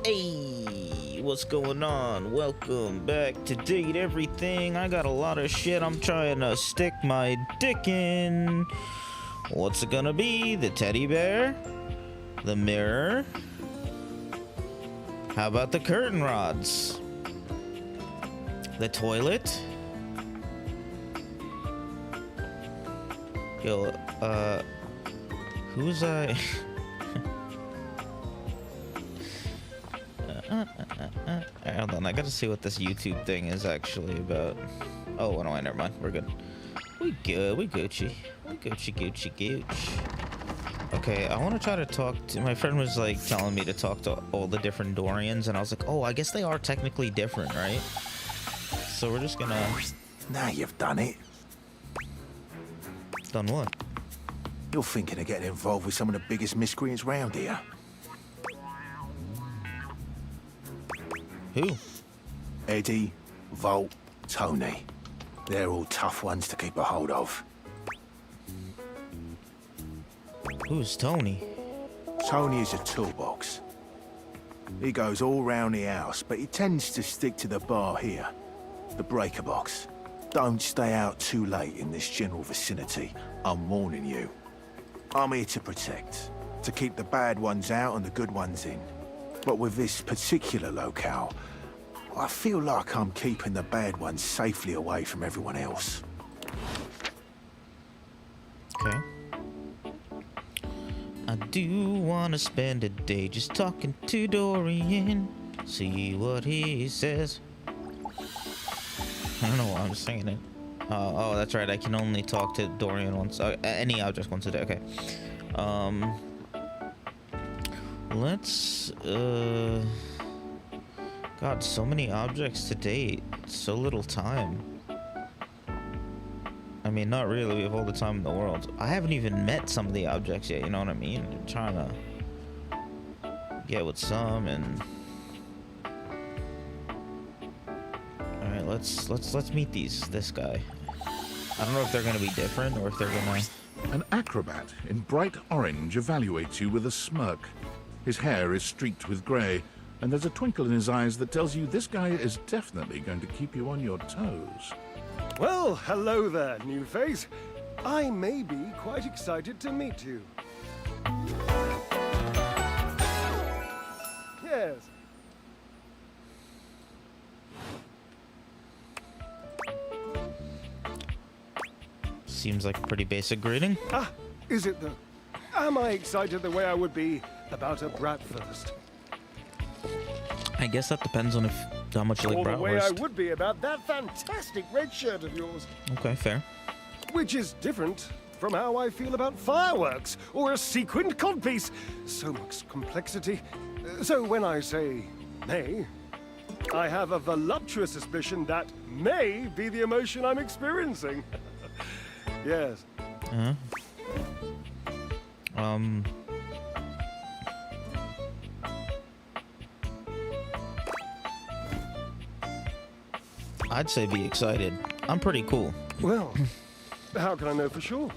Hey, what's going on? Welcome back to Date Everything. I got a lot of shit I'm trying to stick my dick in. What's it gonna be? The teddy bear? The mirror? How about the curtain rods? The toilet? Yo, who's I? Hold on, I gotta see what this YouTube thing is actually about. Oh, no, never mind. We're good. We good. We Gucci. We Gucci. Okay, I want to try to talk to... My friend was, like, telling me to talk to all the different Dorians, and I was like, oh, I guess they are technically different, right? So we're just gonna... Now you've done it. Done what? You're thinking of getting involved with some of the biggest miscreants round here. Who? Eddie, Volt, Tony. They're all tough ones to keep a hold of. Who's Tony? Tony is a toolbox. He goes all round the house, but he tends to stick to the bar here. The breaker box. Don't stay out too late in this general vicinity. I'm warning you. I'm here to protect. To keep the bad ones out and the good ones in. But with this particular locale, I feel like I'm keeping the bad ones safely away from everyone else. Okay. I do want to spend a day just talking to Dorian. See what he says. I don't know why I'm singing it. Oh, that's right. I can only talk to Dorian once. Any object once a day. Okay. Let's, God, so many objects to date. So little time. I mean, not really. We have all the time in the world. I haven't even met some of the objects yet, you know what I mean? I'm trying to get with some and... Alright, let's meet this guy. I don't know if they're gonna be different or if they're gonna... An acrobat in bright orange evaluates you with a smirk. His hair is streaked with grey, and there's a twinkle in his eyes that tells you this guy is definitely going to keep you on your toes. Well, hello there, new face. I may be quite excited to meet you. Yes. Seems like a pretty basic greeting. Ah, is it though? Am I excited the way I would be about a bratwurst? I guess that depends on how much you like Or the way I bratwurst. would be about that fantastic red shirt of yours. Okay, fair. Which is different from how I feel about fireworks or a sequined codpiece. So much complexity. So when I say may, I have a voluptuous suspicion that may be the emotion I'm experiencing. Yes. I'd say be excited. I'm pretty cool. Well, how can I know for sure?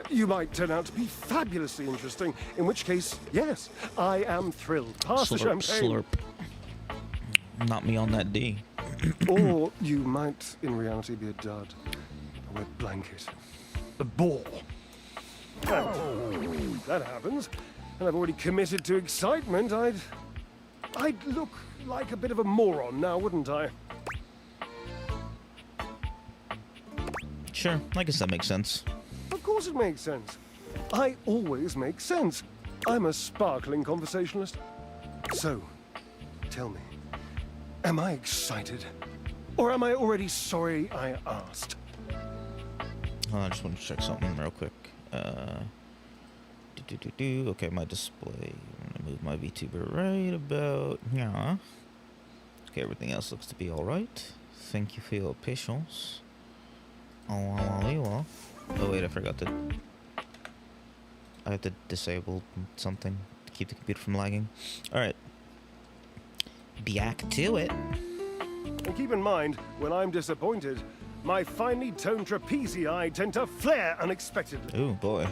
You might turn out to be fabulously interesting, in which case, yes, I am thrilled. Pass the champagne. Slurp. Not me on that D. Or you might, in reality, be a dud. A wet blanket. A bore. That happens. And I've already committed to excitement. I'd look like a bit of a moron now, wouldn't I? Sure, I guess that makes sense. Of course it makes sense. I always make sense. I'm a sparkling conversationalist. So, tell me, am I excited? Or am I already sorry I asked? Oh, I just want to check something real quick. Okay, my display. I'm gonna move my VTuber right about here. Okay, everything else looks to be alright. Thank you for your patience. Oh wait, I forgot to... I have to disable something to keep the computer from lagging. Alright. Back to it. And keep in mind, when I'm disappointed, my finely toned trapezii tend to flare unexpectedly. Ooh, boy.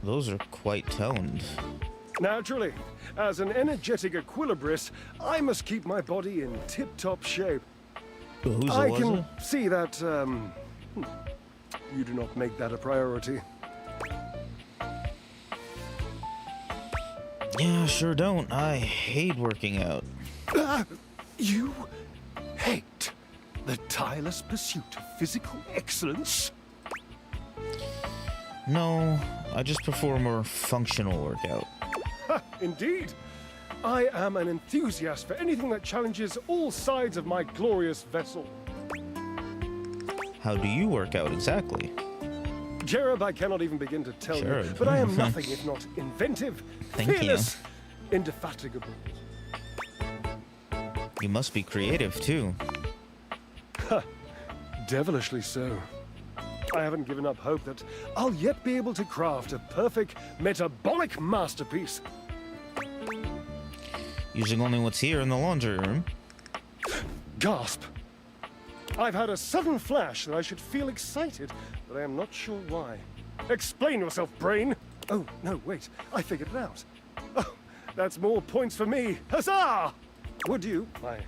Those are quite toned. Naturally, as an energetic equilibrist, I must keep my body in tip-top shape. Whose I was can it? see that, you do not make that a priority. Yeah, sure don't. I hate working out. You hate the tireless pursuit of physical excellence? No, I just prefer a more functional workout. Indeed. I am an enthusiast for anything that challenges all sides of my glorious vessel. How do you work out exactly? Jerub, I cannot even begin to tell you, Jerub. but I am nothing if not inventive, Thank you. fearless, indefatigable. You must be creative too. Devilishly so. I haven't given up hope that I'll yet be able to craft a perfect metabolic masterpiece. Using only what's here in the laundry room. Gasp! I've had a sudden flash that I should feel excited, but I am not sure why. Explain yourself, brain! Oh, no, wait. I figured it out. Oh, that's more points for me. Huzzah! Would you, my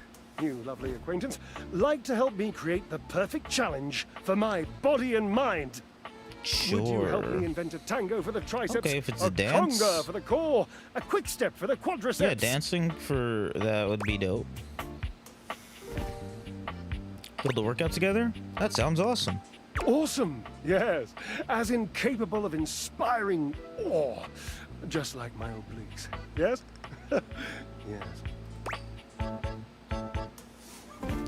new lovely acquaintance, like to help me create the perfect challenge for my body and mind? Sure. Would you help me invent a tango for the triceps, Okay, if it's a a dance. conga for the core, a quick step for the quadriceps? Yeah, dancing for that would be dope. Build a workout together? That sounds awesome. Awesome, yes. As in capable of inspiring awe. Just like my obliques. Yes? Yes.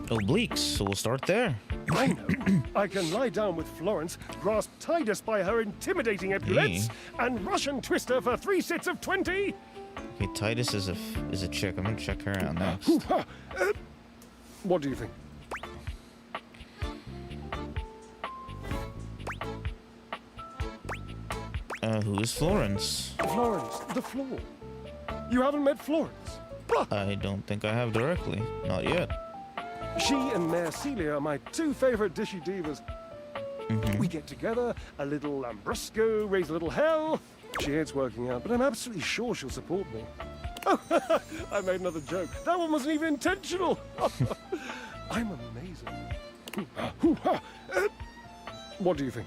Obliques, so we'll start there. I know. I can lie down with Florence, grasp Titus by her intimidating epaulets, and Russian twist her for 3 sets of 20. Okay, Titus is a chick. I'm gonna check her out next. What do you think? Who is Florence? Florence, the floor. You haven't met Florence? I don't think I have directly. Not yet. She and Mare Celia are my 2 favorite dishy divas. We get together, a little lambrusco, raise a little hell. She hates working out, but I'm absolutely sure she'll support me. Oh, I made another joke. That one wasn't even intentional. I'm amazing. What do you think?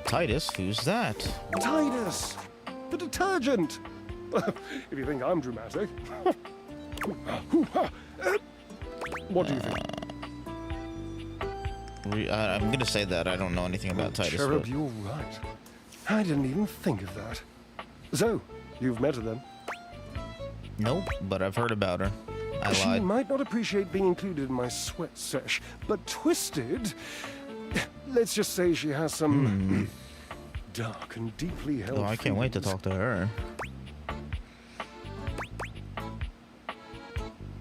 Titus, who's that? Titus, the detergent. If you think I'm dramatic. What do you think? I'm gonna say that I don't know anything about Titus. Cherub, But you're right. I didn't even think of that. So, you've met her then? nope, but I've heard about her. I She lied. might not appreciate being included in my sweat sesh, but Twisted, let's just say she has some dark and deeply held Oh, I can't wait to feelings. talk to her.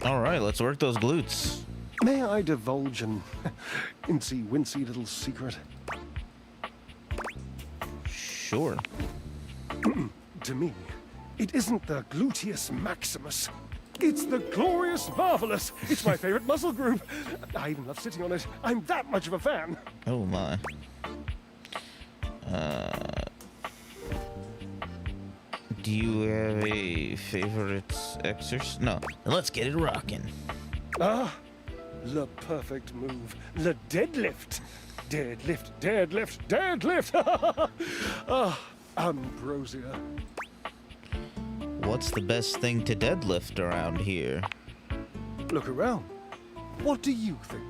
All right, let's work those glutes. May I divulge an incy-wincy little secret? Sure. To me, it isn't the gluteus maximus. It's the glorious marvelous. It's my favorite muscle group. I even love sitting on it. I'm that much of a fan. Oh my. Do you have a favorite exercise? No. Then let's get it rocking. Ah, the perfect move. The deadlift. Deadlift, deadlift, deadlift. Ah, ambrosia. What's the best thing to deadlift around here? Look around. What do you think?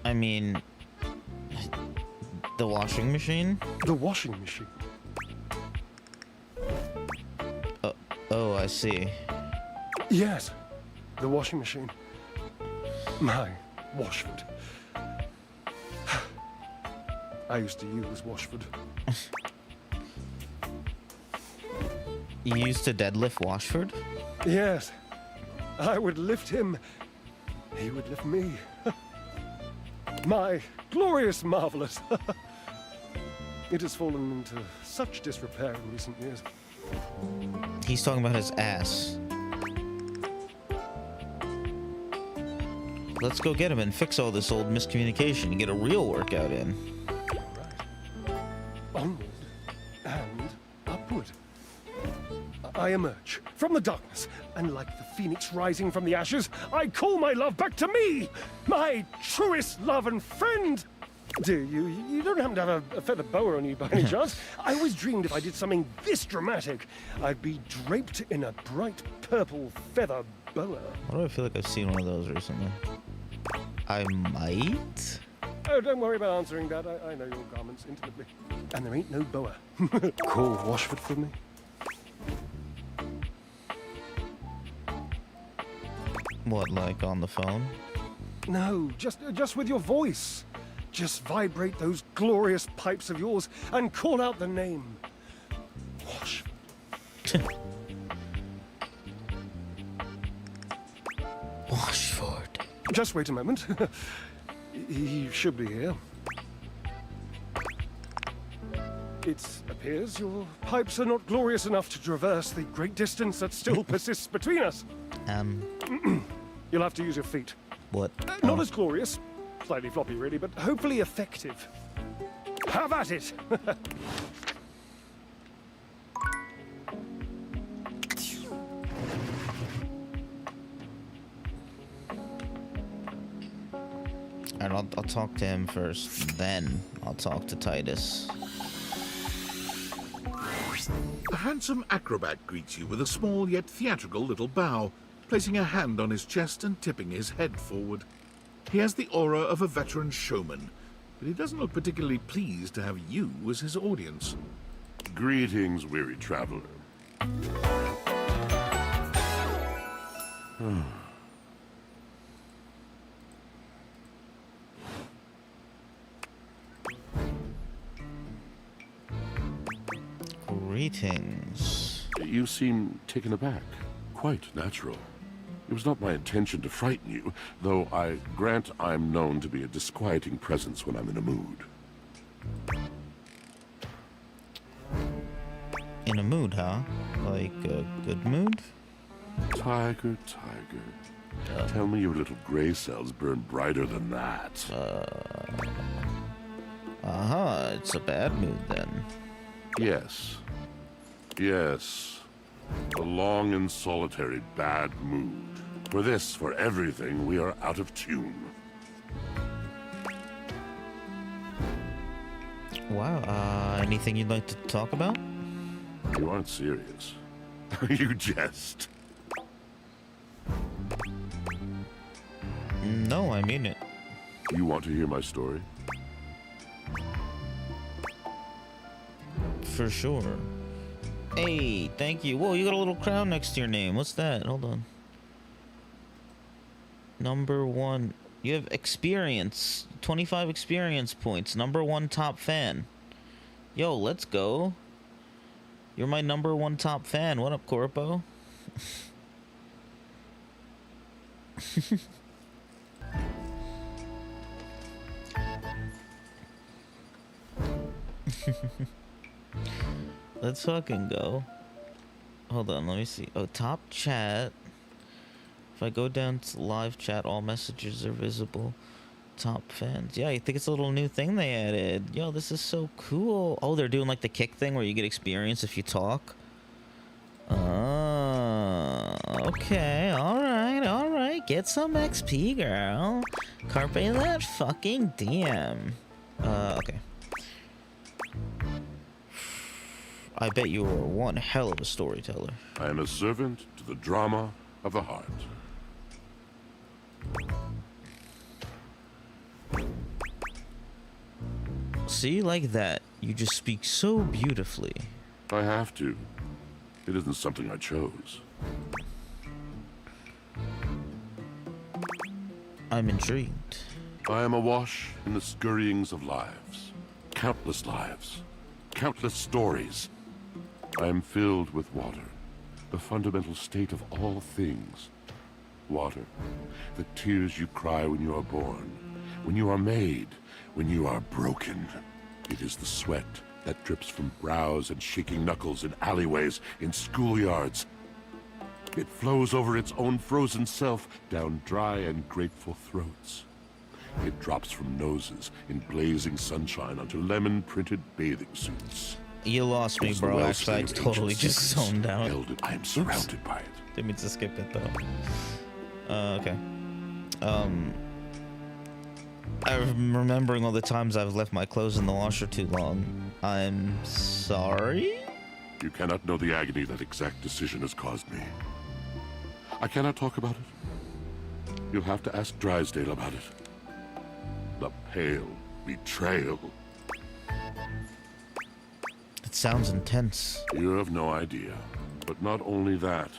I mean, the washing machine? The washing machine. Oh, I see. Yes, the washing machine. My Washford. I used to use Washford. You used to deadlift Washford? Yes, I would lift him. He would lift me. My glorious marvelous. It has fallen into such disrepair in recent years. He's talking about his ass. Let's go get him and fix all this old miscommunication and get a real workout in. Right. Onward and upward. I emerge from the darkness, and like the phoenix rising from the ashes, I call my love back to me! My truest love and friend! Do you don't happen to have a feather boa on you by any chance? I always dreamed if I did something this dramatic, I'd be draped in a bright purple feather boa. Why do I feel like I've seen one of those recently? I might? Oh, don't worry about answering that. I know your garments intimately. And there ain't no boa. Call Washford for me. What, like on the phone? No, just with your voice. Just vibrate those glorious pipes of yours and call out the name. Washford. Washford. Just wait a moment. He should be here. It appears your pipes are not glorious enough to traverse the great distance that still persists between us. You'll have to use your feet. What? Not as glorious. Slightly floppy, really, but hopefully effective. Have at it! And I'll talk to him first, then I'll talk to Titus. A handsome acrobat greets you with a small yet theatrical little bow, placing a hand on his chest and tipping his head forward. He has the aura of a veteran showman, but he doesn't look particularly pleased to have you as his audience. Greetings, weary traveler. Greetings. You seem taken aback. Quite natural. It was not my intention to frighten you, though I grant I'm known to be a disquieting presence when I'm in a mood. In a mood, huh? Like a good mood? Tiger, tiger. Tell me your little gray cells burn brighter than that. It's a bad mood then. Yes. Yes. A long and solitary bad mood. For this, for everything, we are out of tune. Wow, anything you'd like to talk about? You aren't serious. You jest. No, I mean it. You want to hear my story? For sure. Hey, thank you. Whoa, you got a little crown next to your name. What's that? Hold on. Number 1. You have experience. 25 experience points. Number 1 top fan. Yo, let's go. You're my number 1 top fan. What up, Corpo? Let's fucking go. Hold on, let me see. Oh, top chat. If I go down to live chat, all messages are visible. Top fans. Yeah, I think it's a little new thing they added. Yo, this is so cool. Oh, they're doing like the kick thing where you get experience if you talk. Okay. Alright. Get some XP, girl. Carpe that fucking DM. Okay. I bet you are one hell of a storyteller. I am a servant to the drama of the heart. See, like that. You just speak so beautifully. I have to. It isn't something I chose. I'm intrigued. I am awash in the scurryings of lives. Countless lives. Countless stories. I am filled with water. The fundamental state of all things. Water. The tears you cry when you are born. When you are made. When you are broken. It is the sweat that drips from brows and shaking knuckles in alleyways, in schoolyards. It flows over its own frozen self down dry and grateful throats. It drops from noses in blazing sunshine onto lemon-printed bathing suits. You lost me, It's the bro. wellspring Actually, I of totally ancient just secrets. zoned out. Held I am surrounded by it. Didn't mean to skip it though. Okay. I'm remembering all the times I've left my clothes in the washer too long. I'm sorry? You cannot know the agony that exact decision has caused me. I cannot talk about it. You'll have to ask Drysdale about it. The pale betrayal. It sounds intense. You have no idea. But not only that.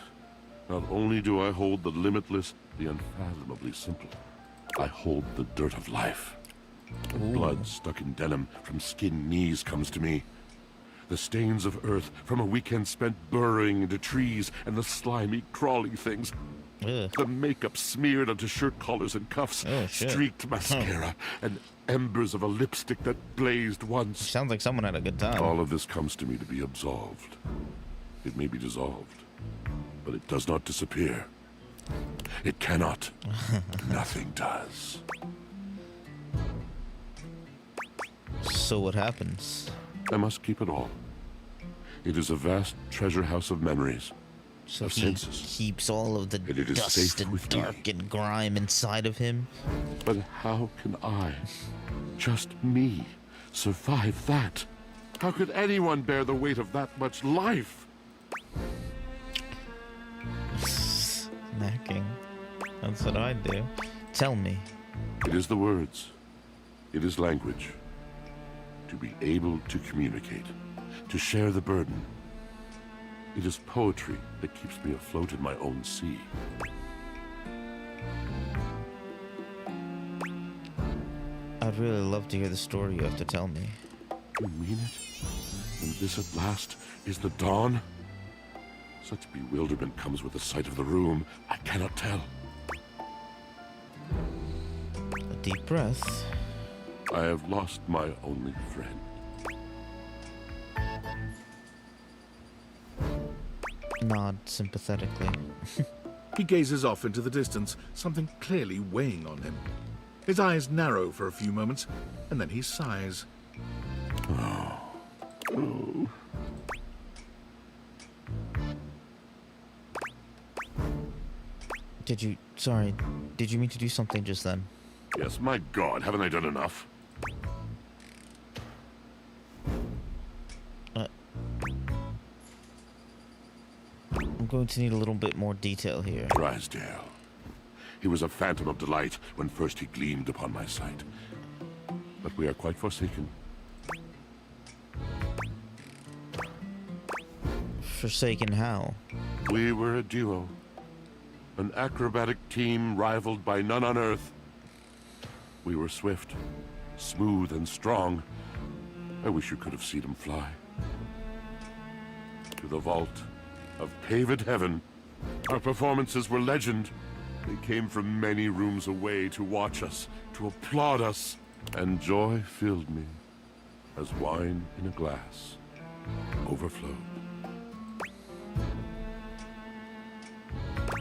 Not only do I hold the limitless, the unfathomably simple. I hold the dirt of life. The blood stuck in denim from skinned knees comes to me. The stains of earth from a weekend spent burrowing into trees and the slimy, crawling things. Ugh. The makeup smeared onto shirt collars and cuffs, Oh, shit. streaked mascara, and embers of a lipstick that blazed once. Sounds like someone had a good time. All of this comes to me to be absolved. It may be dissolved, but it does not disappear. It cannot. Nothing does. So what happens? I must keep it all. It is a vast treasure house of memories. So Of he senses. keeps all of the And it is dust safe and with me. dark and grime inside of him. But how can I, just me, survive that? How could anyone bear the weight of that much life? Snacking. That's what I do. Tell me. It is the words. It is language. To be able to communicate. To share the burden. It is poetry that keeps me afloat in my own sea. I'd really love to hear the story you have to tell me. You mean it? And this at last is the dawn? Such bewilderment comes with the sight of the room. I cannot tell. A deep breath. I have lost my only friend. Nod sympathetically. He gazes off into the distance, something clearly weighing on him. His eyes narrow for a few moments, and then he sighs. Did you mean to do something just then? Yes, my God, haven't I done enough? I'm going to need a little bit more detail here. Drysdale. He was a phantom of delight when first he gleamed upon my sight. But we are quite forsaken. Forsaken how? We were a duo. An acrobatic team rivaled by none on Earth. We were swift, smooth, and strong. I wish you could have seen him fly. To the vault of paved heaven. Our performances were legend. They came from many rooms away to watch us, to applaud us. And joy filled me, as wine in a glass overflowed.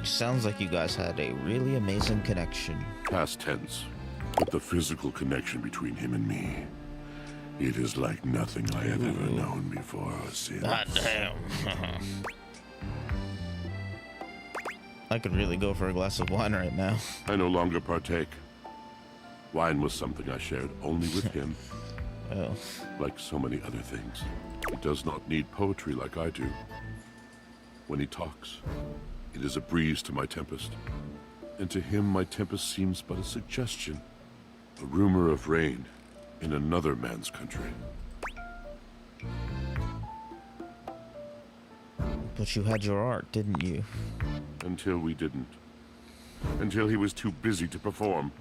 Sounds like you guys had a really amazing connection. Past tense, but the physical connection between him and me. It is like nothing I have ever known before or since. God damn. I could really go for a glass of wine right now. I no longer partake. Wine was something I shared only with him, Oh. like so many other things. He does not need poetry like I do. When he talks, it is a breeze to my tempest. And to him, my tempest seems but a suggestion, a rumor of rain in another man's country. But you had your art, didn't you? Until we didn't. Until he was too busy to perform.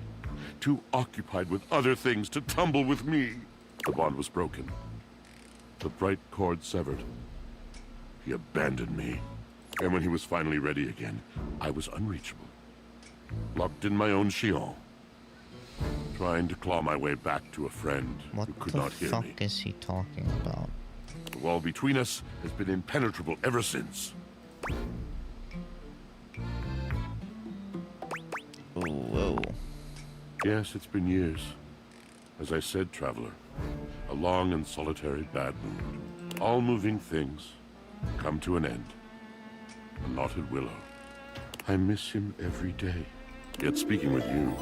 Too occupied with other things to tumble with me. The bond was broken. The bright cord severed. He abandoned me. And when he was finally ready again, I was unreachable. Locked in my own chillon. Trying to claw my way back to a friend What who could the not hear fuck me. is he talking about? The wall between us has been impenetrable ever since. Ooh, whoa. Yes, it's been years. As I said, traveler, a long and solitary bad mood. All moving things come to an end. A knotted willow. I miss him every day. Yet speaking with you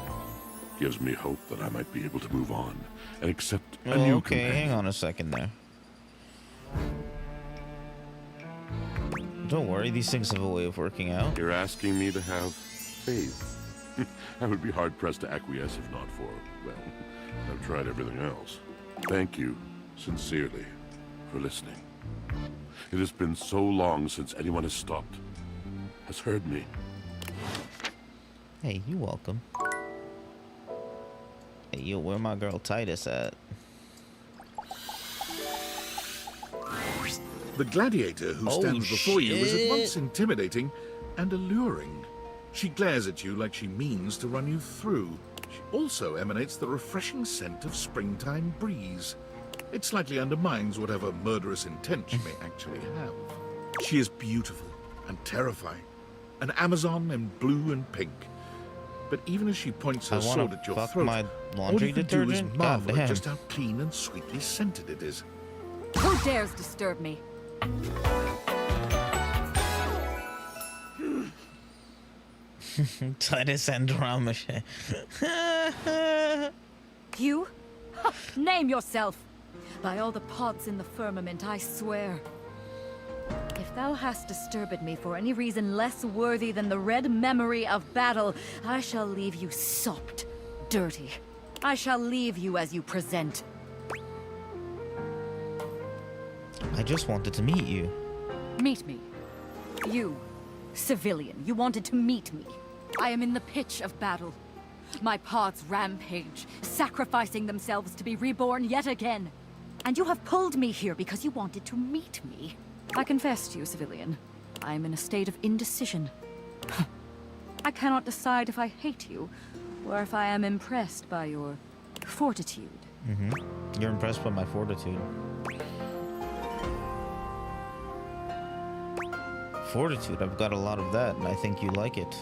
gives me hope that I might be able to move on and accept a new Okay, companion. hang on a second there. Don't worry, these things have a way of working out. You're asking me to have faith. I would be hard-pressed to acquiesce if not for, well, I've tried everything else. Thank you, sincerely, for listening. It has been so long since anyone has stopped, has heard me. Hey, you welcome. Hey, yo, where my girl Titus at? The gladiator who Oh, stands before you is at once shit. intimidating and alluring. She glares at you like she means to run you through. She also emanates the refreshing scent of springtime breeze. It slightly undermines whatever murderous intent she may actually have. She is beautiful and terrifying, an Amazon in blue and pink. But even as she points her I wanna sword at your fuck throat, my all laundry you can do is detergent? marvel Goddamn. at just how clean and sweetly scented it is. Who dares disturb me? Titus Andromache. You? Ha, name yourself! By all the pods in the firmament, I swear. If thou hast disturbed me for any reason less worthy than the red memory of battle, I shall leave you sopped, dirty. I shall leave you as you present. I just wanted to meet you. Meet me. You, civilian, you wanted to meet me. I am in the pitch of battle. My pods rampage, sacrificing themselves to be reborn yet again. And you have pulled me here because you wanted to meet me. I confess to you, civilian, I am in a state of indecision. I cannot decide if I hate you, or if I am impressed by your fortitude. You're impressed by my fortitude. Fortitude, I've got a lot of that, and I think you like it.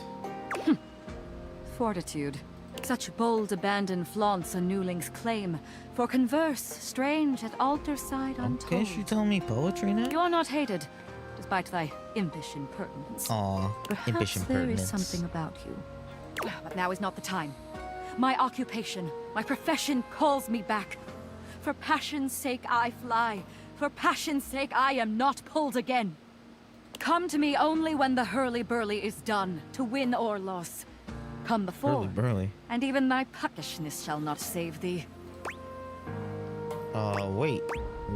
Fortitude. Such bold abandon flaunts a newling's claim. For converse, strange at altar side untold. Can't you tell me poetry now? You are not hated, despite thy impish impertinence. Aw, impish Perhaps there is impertinence. something about you. But now is not the time. My occupation, my profession calls me back. For passion's sake I fly. For passion's sake I am not pulled again. Come to me only when the hurly-burly is done, to win or loss. Come before, Burly. and even thy puckishness shall not save thee. Wait.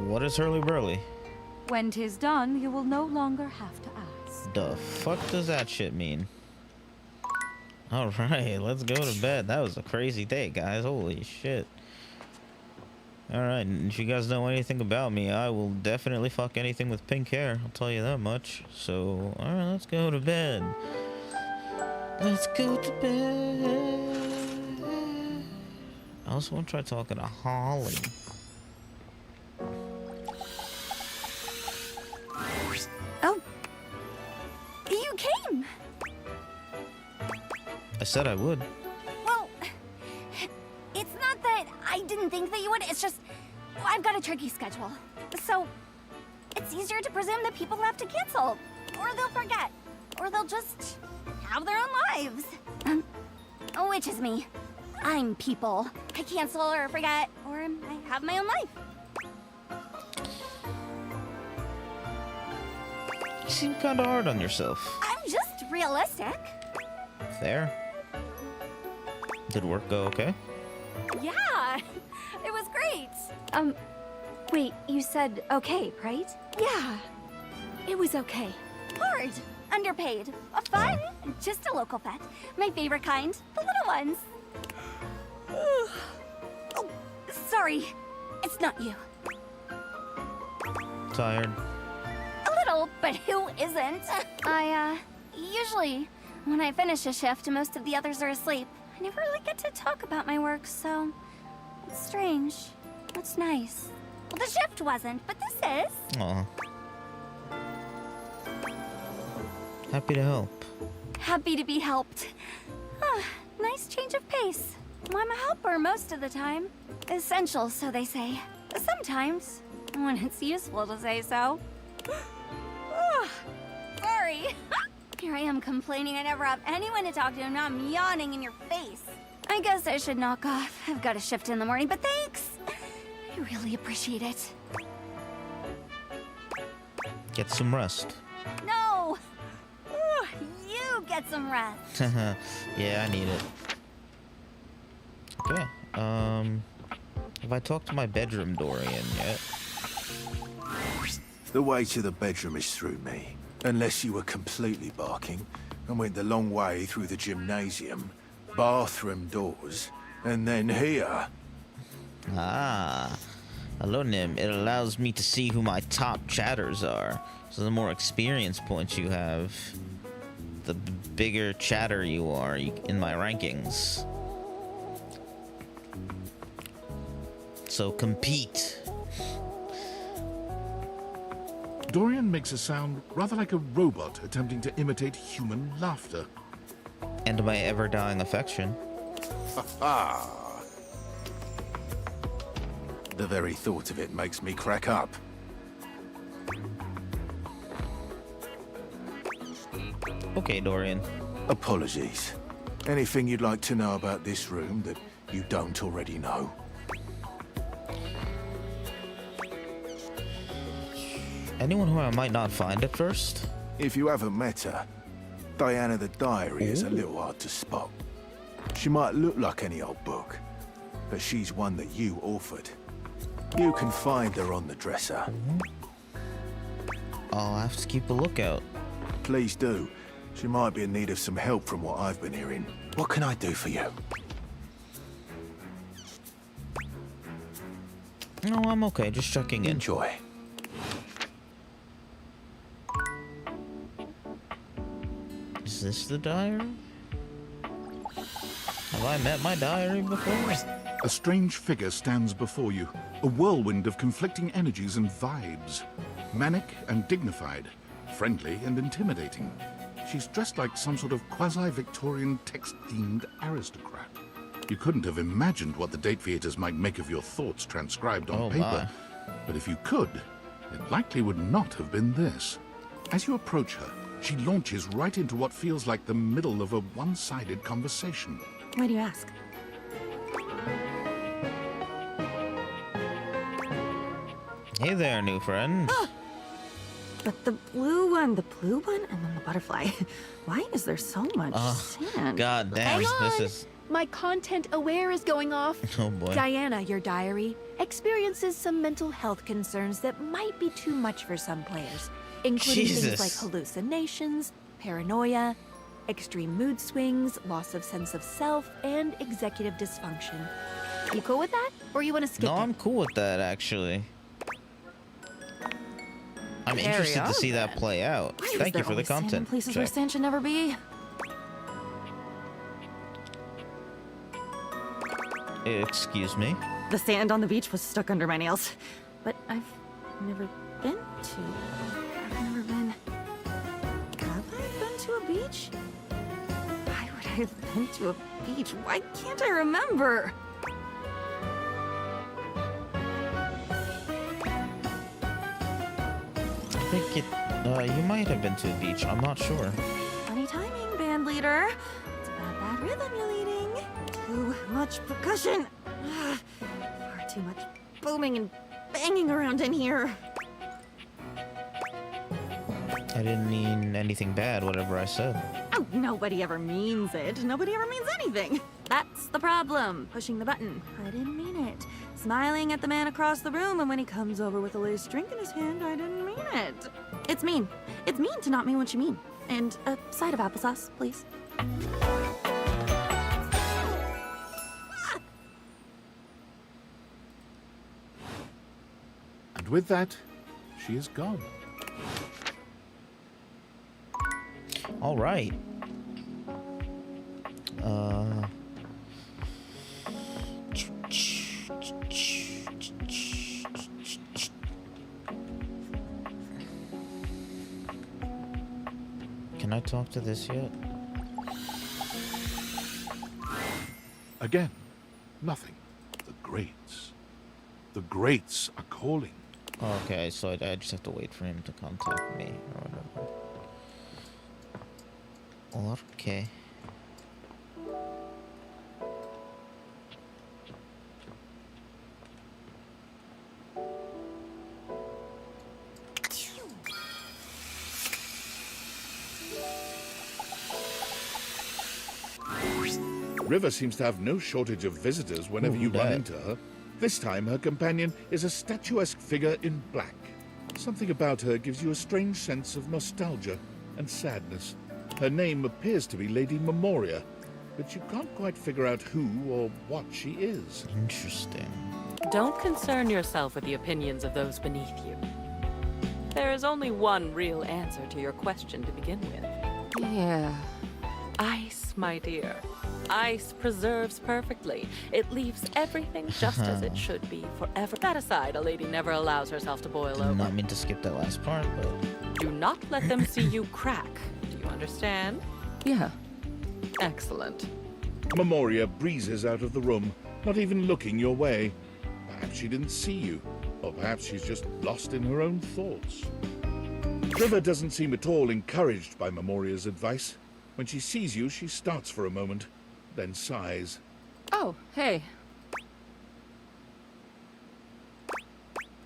What is hurly-burly? When 'tis done, you will no longer have to ask. The fuck does that shit mean? Alright, let's go to bed. That was a crazy day, guys. Holy shit. Alright, and if you guys know anything about me, I will definitely fuck anything with pink hair. I'll tell you that much. So, alright, let's go to bed. Let's go to bed. I also want to try talking to Holly. Oh, you came. I said I would. Well, it's not that I didn't think that you would. It's just I've got a tricky schedule, so it's easier to presume that people have to cancel, or they'll forget, or they'll just have their own lives. Which is me. I'm people. I cancel or forget, or I have my own life. You seem kind of hard on yourself. I'm just realistic. Fair. Did work go okay? Yeah, it was great. Wait, you said okay, right? Yeah, it was okay. Hard, underpaid, fun, just a local pet. My favorite kind, the little ones. Oh, sorry, it's not you. Tired. A little, but who isn't? Usually, when I finish a shift, most of the others are asleep. I never really get to talk about my work, so it's strange. It's nice. Well, the shift wasn't, but this is. Aw. Happy to help. Happy to be helped. Nice change of pace. I'm a helper most of the time. Essential, so they say. Sometimes, when it's useful to say so. Sorry. Here I am complaining I never have anyone to talk to, and now I'm yawning in your face. I guess I should knock off. I've got a shift in the morning, but thanks. I really appreciate it. Get some rest. No! You get some rest. Yeah, I need it. Okay. Have I talked to my bedroom Dorian yet? The way to the bedroom is through me. Unless you were completely barking and went the long way through the gymnasium, bathroom doors, and then here. Ah. Hello, Nim. It allows me to see who my top chatters are. So the more experience points you have, the bigger chatter you are in my rankings. So compete. Dorian makes a sound rather like a robot attempting to imitate human laughter. And my ever-dying affection. The very thought of it makes me crack up. Okay, Dorian. Apologies. Anything you'd like to know about this room that you don't already know? Anyone who I might not find at first? If you haven't met her, Diana the Diary is a little hard to spot. She might look like any old book, but she's one that you authored. You can find her on the dresser. I'll have to keep a lookout. Please do. She might be in need of some help from what I've been hearing. What can I do for you? No, I'm okay. Just checking in. Enjoy. Is this the diary? Have I met my diary before? A strange figure stands before you, a whirlwind of conflicting energies and vibes. Manic and dignified, friendly and intimidating. She's dressed like some sort of quasi-Victorian text-themed aristocrat. You couldn't have imagined what the date theaters might make of your thoughts transcribed on paper. But if you could, it likely would not have been this. As you approach her, she launches right into what feels like the middle of a one-sided conversation. Why do you ask? Hey there, new friend. But the blue one, and then the butterfly. Why is there so much sand? God damn, Hang on. this is... My content aware is going off. Oh boy. Diana, your diary, experiences some mental health concerns that might be too much for some players, including Jesus. things like hallucinations, paranoia, extreme mood swings, loss of sense of self, and executive dysfunction. You cool with that? Or you want to skip No, it? I'm cool with that, actually. I'm interested to see that play out. Why is Thank you there for the always sand in content. places where check. sand should never be. Excuse me? The sand on the beach was stuck under my nails. But I've never been to... Have I been to a beach? Why would I have been to a beach? Why can't I remember? I think you might have been to a beach. I'm not sure. Funny timing, band leader. It's about that rhythm you're leading. Too much percussion. Far too much booming and banging around in here. I didn't mean anything bad, whatever I said. Oh, nobody ever means it. Nobody ever means anything. That's the problem. Pushing the button. I didn't mean it. Smiling at the man across the room, and when he comes over with a loose drink in his hand, I didn't mean it. It's mean. It's mean to not mean what you mean. And a side of applesauce, please. And with that, she is gone. All right. Can I talk to this yet? Again, nothing. The grates. The grates are calling. Okay, so I just have to wait for him to contact me or whatever. Okay. River seems to have no shortage of visitors whenever you run into her. This time, her companion is a statuesque figure in black. Something about her gives you a strange sense of nostalgia and sadness. Her name appears to be Lady Memoria, but you can't quite figure out who or what she is. Interesting. Don't concern yourself with the opinions of those beneath you. There is only one real answer to your question to begin with. Yeah. Ice, my dear. Ice preserves perfectly. It leaves everything just as it should be forever. That aside, a lady never allows herself to boil Did over. not mean to skip that last part, but Do not let them see you crack. Do you understand? Yeah. Excellent. Memoria breezes out of the room, not even looking your way. Perhaps she didn't see you, or perhaps she's just lost in her own thoughts. River doesn't seem at all encouraged by Memoria's advice. When she sees you, she starts for a moment, then sighs. Oh, hey.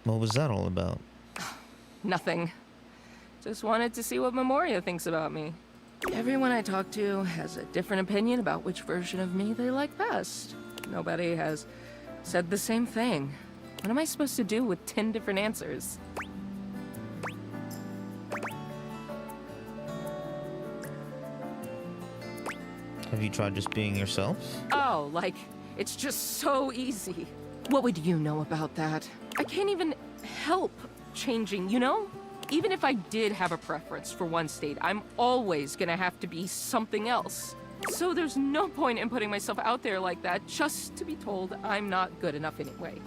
what was that all about? Nothing. Just wanted to see what Memoria thinks about me. Everyone I talk to has a different opinion about which version of me they like best. Nobody has said the same thing. What am I supposed to do with 10 different answers? Have you tried just being yourself? Oh, like, it's just so easy. What would you know about that? I can't even help changing, you know? Even if I did have a preference for one state, I'm always gonna have to be something else. So there's no point in putting myself out there like that just to be told I'm not good enough anyway.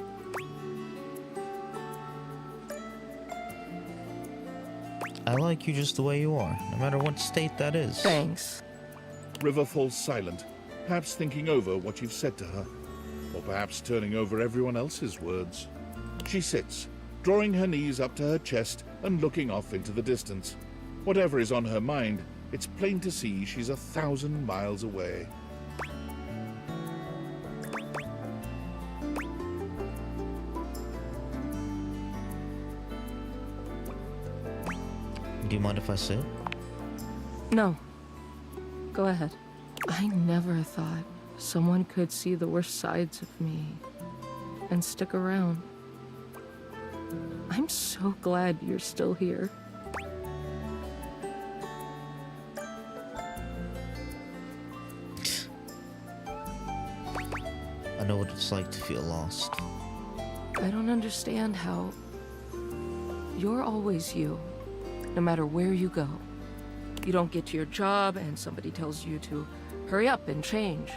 I like you just the way you are, no matter what state that is. Thanks. River falls silent, perhaps thinking over what you've said to her, or perhaps turning over everyone else's words. She sits, drawing her knees up to her chest and looking off into the distance. Whatever is on her mind, it's plain to see she's 1,000 miles away. Do you mind if I sit? No. Go ahead. I never thought someone could see the worst sides of me and stick around. I'm so glad you're still here. I know what it's like to feel lost. I don't understand how you're always you, no matter where you go. You don't get to your job and somebody tells you to hurry up and change.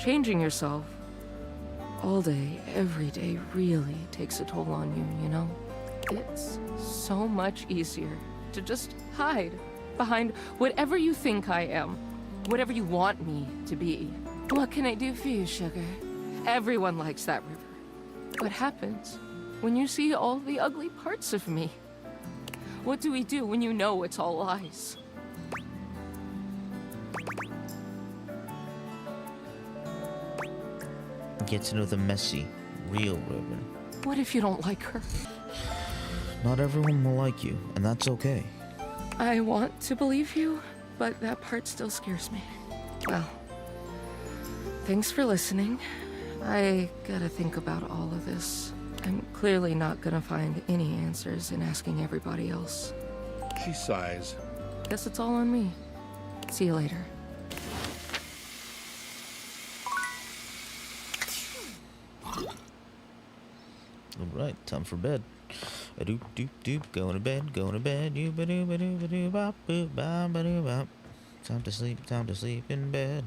Changing yourself all day, every day really takes a toll on you, you know? It's so much easier to just hide behind whatever you think I am, whatever you want me to be. What can I do for you, sugar? Everyone likes that river. What happens when you see all the ugly parts of me? What do we do when you know it's all lies? Get to know the messy, real River. What if you don't like her? Not everyone will like you, and that's okay. I want to believe you, but that part still scares me. Well, thanks for listening. I gotta think about all of this. I'm clearly not gonna find any answers in asking everybody else. She sighs. Guess it's all on me. See you later. Alright, time for bed. A doop doop doop, going to bed, you ba doo ba doo ba doo bop boop ba ba doo bop. Time to sleep in bed.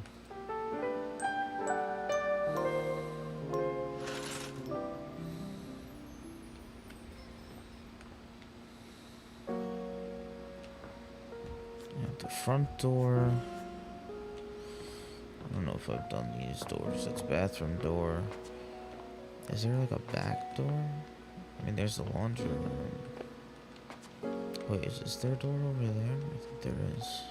At the front door. I don't know if I've done these doors. It's bathroom door. Is there like a back door? I mean, there's the laundry room. Wait, is there a door over there? I think there is.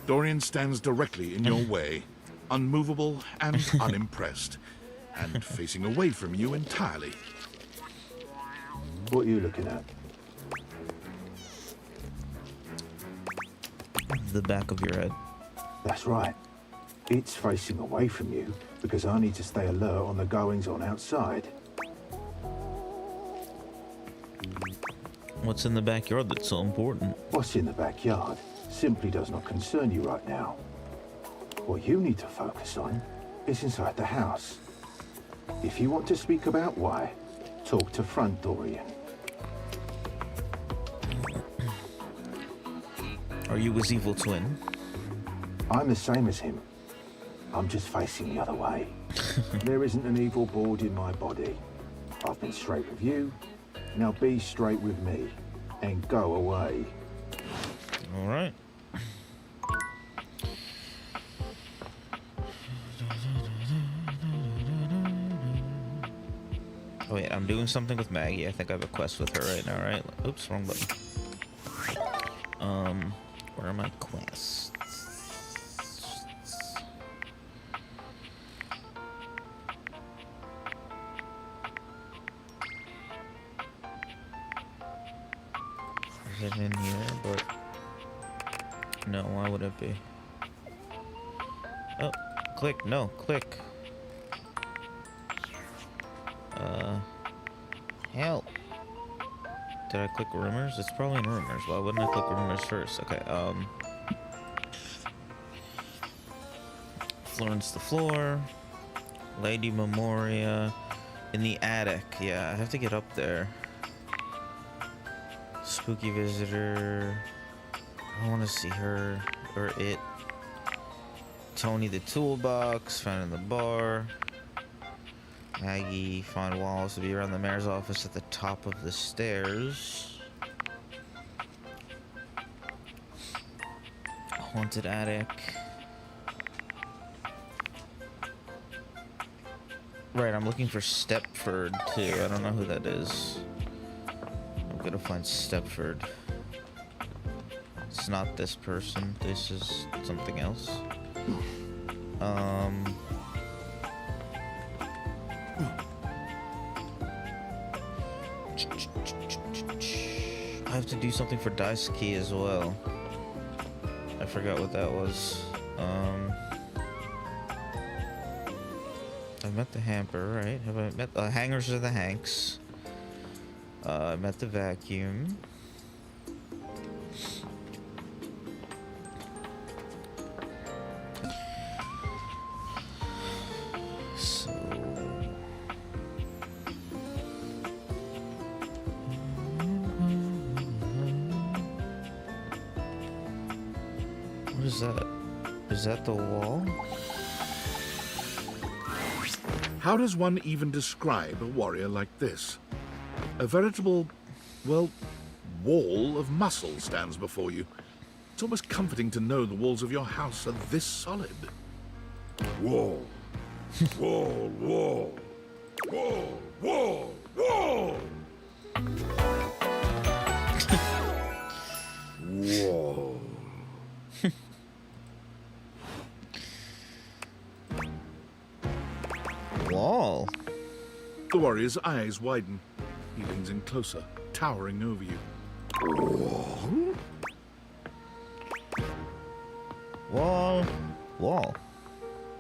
Dorian stands directly in your way, unmovable and unimpressed, and facing away from you entirely. What are you looking at? The back of your head. That's right. It's facing away from you because I need to stay alert on the goings-on outside. What's in the backyard that's so important? What's in the backyard simply does not concern you right now. What you need to focus on is inside the house. If you want to speak about why, talk to front Dorian. Are you his evil twin? I'm the same as him. I'm just facing the other way. There isn't an evil board in my body. I've been straight with you. Now be straight with me and go away. All right. Oh wait, I'm doing something with Maggie. I think I have a quest with her right now, right? Oops, wrong button. Where are my quests? Is it in here? But no, why would it be? Oh, click, no, click. Help. Did I click rumors? It's probably in rumors. Why wouldn't I click rumors first? Okay, Florence the Floor. Lady Memoria. In the attic. Yeah, I have to get up there. Spooky visitor. I want to see her. Or it. Tony the toolbox. Found in the bar. Maggie, find Wallace to be around the mayor's office at the top of the stairs. Haunted attic. Right, I'm looking for Stepford too. I don't know who that is. I'm gonna find Stepford. It's not this person. This is something else. I have to do something for Dice Key as well. I forgot what that was. I met the hamper, right? Have I met the hangers of the Hanks? I met the vacuum. What is that? Is that the wall? How does one even describe a warrior like this? A veritable, well, wall of muscle stands before you. It's almost comforting to know the walls of your house are this solid. Wall. Wall, wall. Wall, wall, wall. Wall. Wall. The warrior's eyes widen. He leans in closer, towering over you. Wall? Wall. Wall.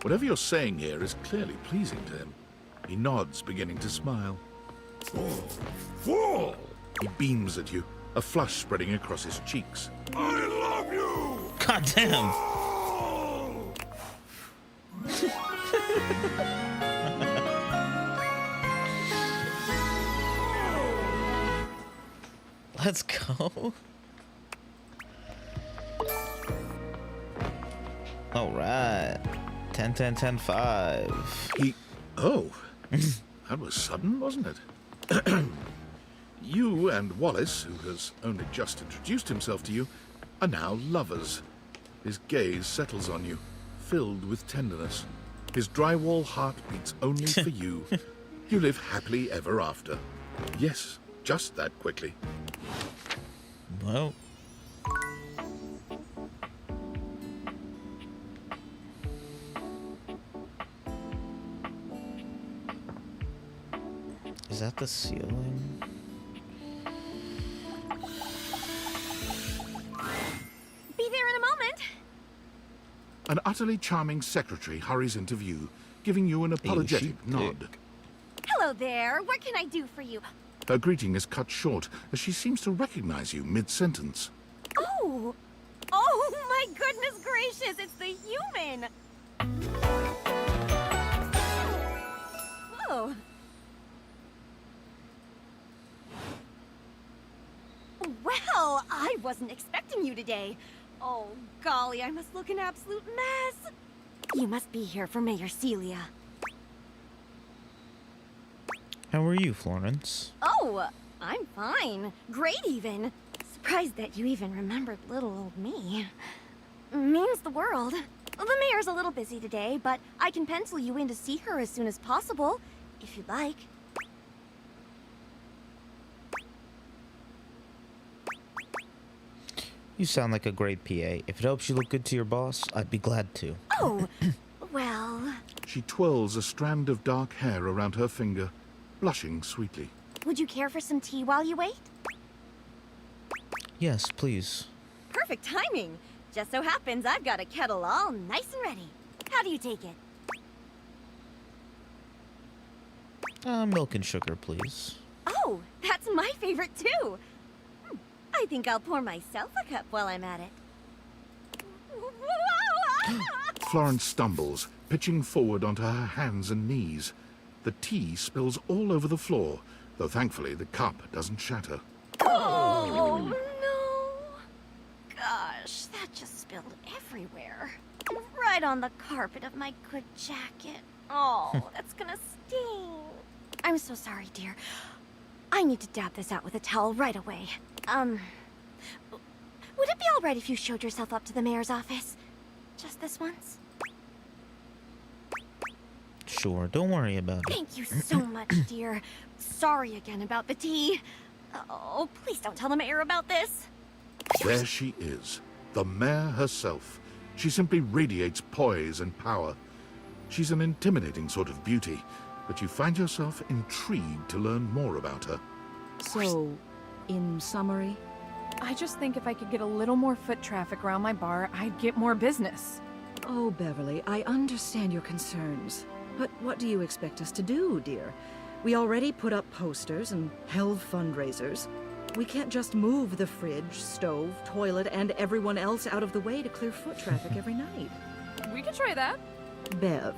Whatever you're saying here is clearly pleasing to him. He nods, beginning to smile. Wall. Wall. He beams at you, a flush spreading across his cheeks. I love you. God damn. Wall. Let's go. All right. 10, 10, 10, 5. Oh, that was sudden, wasn't it? You and Wallace, who has only just introduced himself to you, are now lovers. His gaze settles on you, filled with tenderness. His drywall heart beats only for you. You live happily ever after. Yes, just that quickly. Well. Is that the ceiling? Be there in a moment. An utterly charming secretary hurries into view, giving you an apologetic nod. Hello there. What can I do for you? Her greeting is cut short as she seems to recognize you mid-sentence. Oh! Oh my goodness gracious, it's the human! Whoa. Well, I wasn't expecting you today. Oh, golly, I must look an absolute mess. You must be here for Mayor Celia. How are you, Florence? Oh, I'm fine. Great, even. Surprised that you even remembered little old me. Means the world. The mayor's a little busy today, but I can pencil you in to see her as soon as possible, if you'd like. You sound like a great PA. If it helps you look good to your boss, I'd be glad to. Oh, well... She twirls a strand of dark hair around her finger, blushing sweetly. Would you care for some tea while you wait? Yes, please. Perfect timing. Just so happens I've got a kettle all nice and ready. How do you take it? Milk and sugar, please. Oh, that's my favorite too. I think I'll pour myself a cup while I'm at it. Florence stumbles, pitching forward onto her hands and knees. The tea spills all over the floor, though thankfully the cup doesn't shatter. Oh, no. Gosh, that just spilled everywhere. Right on the carpet of my good jacket. Oh, that's gonna sting. I'm so sorry, dear. I need to dab this out with a towel right away. Would it be all right if you showed yourself up to the mayor's office? Just this once? Sure, don't worry about it. Thank you so much, dear. Sorry again about the tea. Oh, please don't tell the mayor about this. There she is, the mayor herself. She simply radiates poise and power. She's an intimidating sort of beauty, but you find yourself intrigued to learn more about her. So, in summary? I just think if I could get a little more foot traffic around my bar, I'd get more business. Oh, Beverly, I understand your concerns. But what do you expect us to do, dear? We already put up posters and held fundraisers. We can't just move the fridge, stove, toilet, and everyone else out of the way to clear foot traffic every night. We could try that. Bev.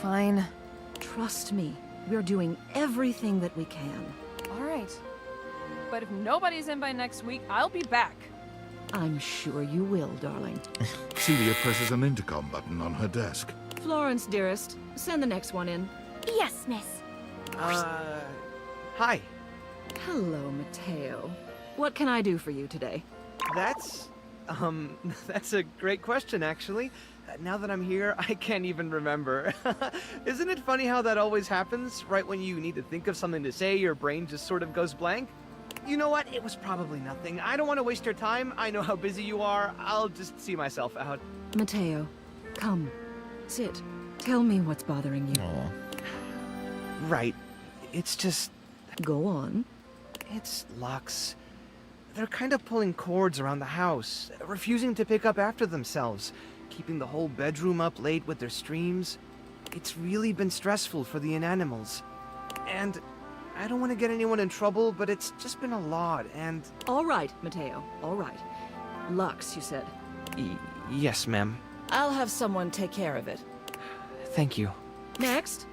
Fine. Trust me, we're doing everything that we can. All right. But if nobody's in by next week, I'll be back. I'm sure you will, darling. Celia presses an intercom button on her desk. Florence, dearest, send the next one in. Yes, miss. Hi. Hello, Mateo. What can I do for you today? That's a great question, actually. Now that I'm here, I can't even remember. Isn't it funny how that always happens? Right when you need to think of something to say, your brain just sort of goes blank? You know what? It was probably nothing. I don't want to waste your time. I know how busy you are. I'll just see myself out. Mateo, come. Sit. Tell me what's bothering you. Aw. Right. It's just... Go on. It's Lux. They're kind of pulling cords around the house, refusing to pick up after themselves, keeping the whole bedroom up late with their streams. It's really been stressful for the inanimals. And I don't want to get anyone in trouble, but it's just been a lot, and... All right, Mateo. All right. Lux, you said. Yes, ma'am. I'll have someone take care of it. Thank you. Next.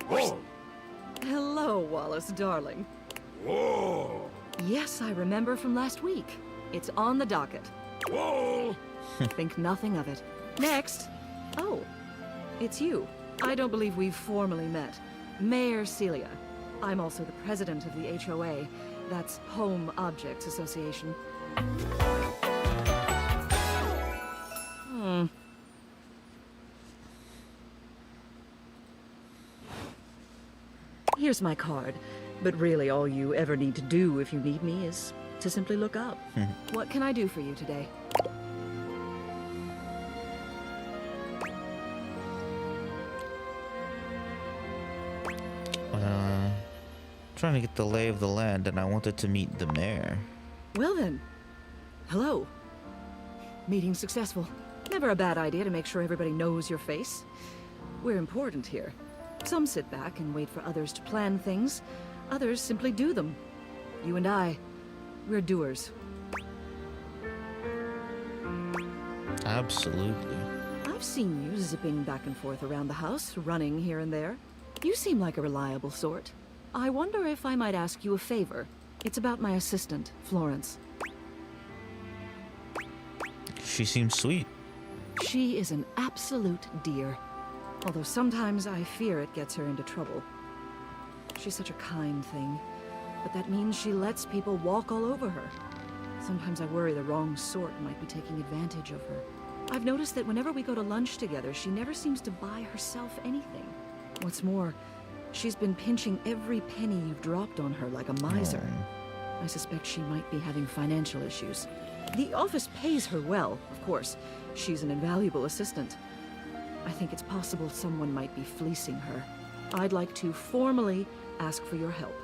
Whoa! Hello, Wallace, darling. Whoa! Yes, I remember from last week. It's on the docket. Whoa! Think nothing of it. Next. Oh, it's you. I don't believe we've formally met. Mayor Celia. I'm also the president of the HOA. That's Home Objects Association. Here's my card. But really, all you ever need to do if you need me is to simply look up. What can I do for you today? Trying to get the lay of the land, and I wanted to meet the mayor. Well then, hello. Meeting successful. Never a bad idea to make sure everybody knows your face. We're important here. Some sit back and wait for others to plan things. Others simply do them. You and I, we're doers. Absolutely. I've seen you zipping back and forth around the house, running here and there. You seem like a reliable sort. I wonder if I might ask you a favor. It's about my assistant, Florence. She seems sweet. She is an absolute dear. Although sometimes I fear it gets her into trouble. She's such a kind thing, but that means she lets people walk all over her. Sometimes I worry the wrong sort might be taking advantage of her. I've noticed that whenever we go to lunch together, she never seems to buy herself anything. What's more, she's been pinching every penny you've dropped on her like a miser. I suspect she might be having financial issues. The office pays her well, of course. She's an invaluable assistant. I think it's possible someone might be fleecing her. I'd like to formally ask for your help.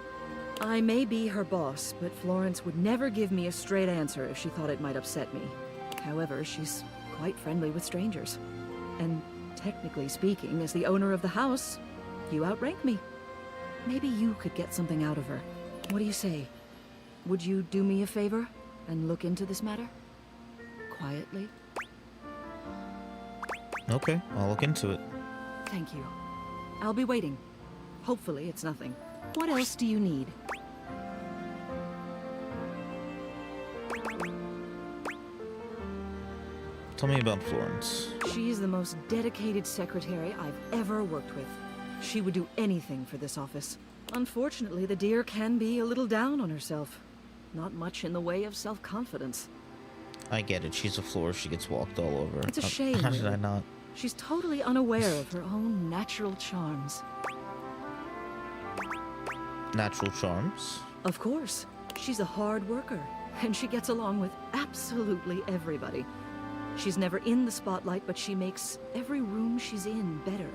I may be her boss, but Florence would never give me a straight answer if she thought it might upset me. However, she's quite friendly with strangers. And technically speaking, as the owner of the house, you outrank me. Maybe you could get something out of her. What do you say? Would you do me a favor and look into this matter? Quietly? Okay, I'll look into it. Thank you. I'll be waiting. Hopefully it's nothing. What else do you need? Tell me about Florence. She's the most dedicated secretary I've ever worked with. She would do anything for this office. Unfortunately, the dear can be a little down on herself. Not much in the way of self-confidence. I get it. She's a floor. She gets walked all over. It's a shame. How did really. I not? She's totally unaware of her own natural charms. Natural charms? Of course. She's a hard worker, and she gets along with absolutely everybody. She's never in the spotlight, but she makes every room she's in better,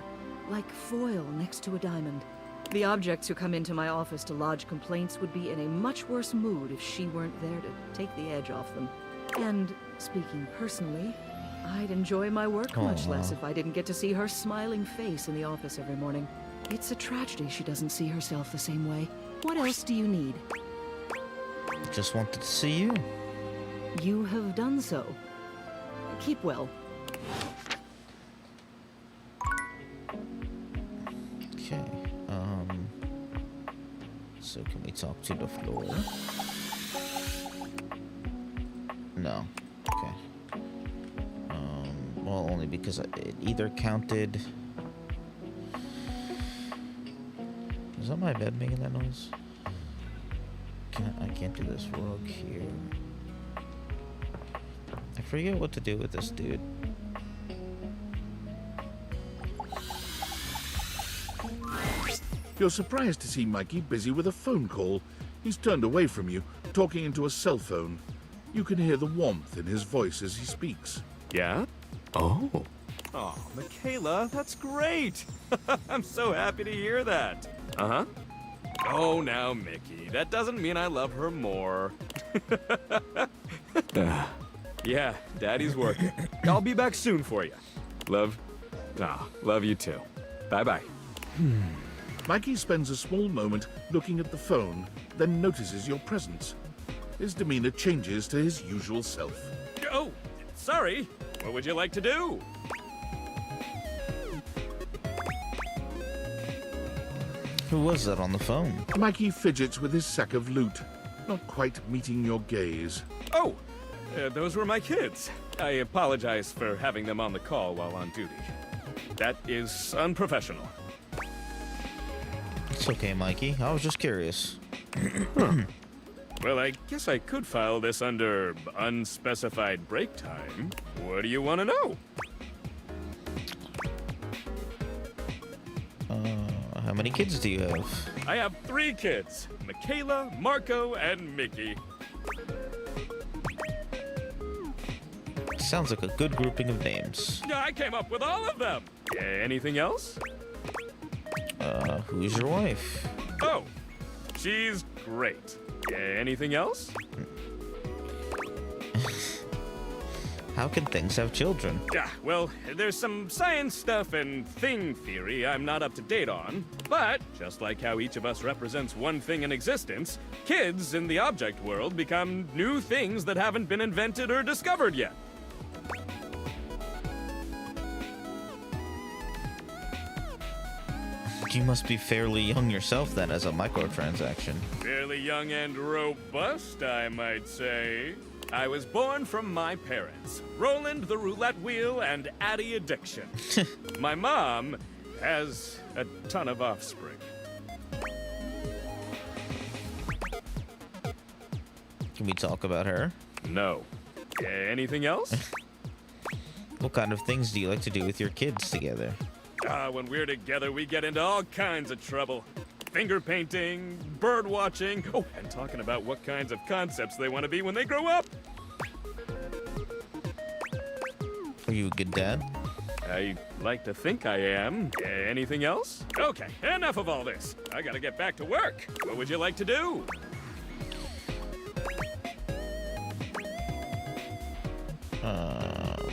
like foil next to a diamond. The objects who come into my office to lodge complaints would be in a much worse mood if she weren't there to take the edge off them. And speaking personally, I'd enjoy my work much less if I didn't get to see her smiling face in the office every morning. It's a tragedy she doesn't see herself the same way. What else do you need? Just wanted to see you. You have done so. Keep well. Okay, so can we talk to the floor? No. Okay. Well, only because it either counted... Is that my bed making that noise? I can't do this rug here. I forget what to do with this dude. You're surprised to see Mikey busy with a phone call. He's turned away from you, talking into a cell phone. You can hear the warmth in his voice as he speaks. Yeah? Oh. Oh, Michaela, that's great. I'm so happy to hear that. Uh-huh. Oh, now, Mickey, that doesn't mean I love her more. Yeah, Daddy's working. I'll be back soon for you. Love. Love you too. Bye-bye. Mikey spends a small moment looking at the phone, then notices your presence. His demeanor changes to his usual self. Oh, sorry. What would you like to do? Who was that on the phone? Mikey fidgets with his sack of loot, not quite meeting your gaze. Oh, those were my kids. I apologize for having them on the call while on duty. That is unprofessional. It's okay, Mikey. I was just curious. Well, I guess I could file this under unspecified break time. What do you want to know? How many kids do you have? I have 3 kids. Michaela, Marco, and Mickey. Sounds like a good grouping of names. Yeah, I came up with all of them. Anything else? Who's your wife? Oh, she's great. Anything else? How can things have children? Yeah, well, there's some science stuff and thing theory I'm not up to date on. But, just like how each of us represents one thing in existence, kids in the object world become new things that haven't been invented or discovered yet. You must be fairly young yourself then as a microtransaction. Fairly young and robust, I might say. I was born from my parents, Roland the Roulette Wheel and Addie Addiction. My mom has a ton of offspring. Can we talk about her? No. Anything else? What kind of things do you like to do with your kids together? When we're together, we get into all kinds of trouble. Finger painting, bird watching, oh, and talking about what kinds of concepts they want to be when they grow up. Are you a good dad? I like to think I am. Anything else? Okay, enough of all this. I gotta get back to work. What would you like to do?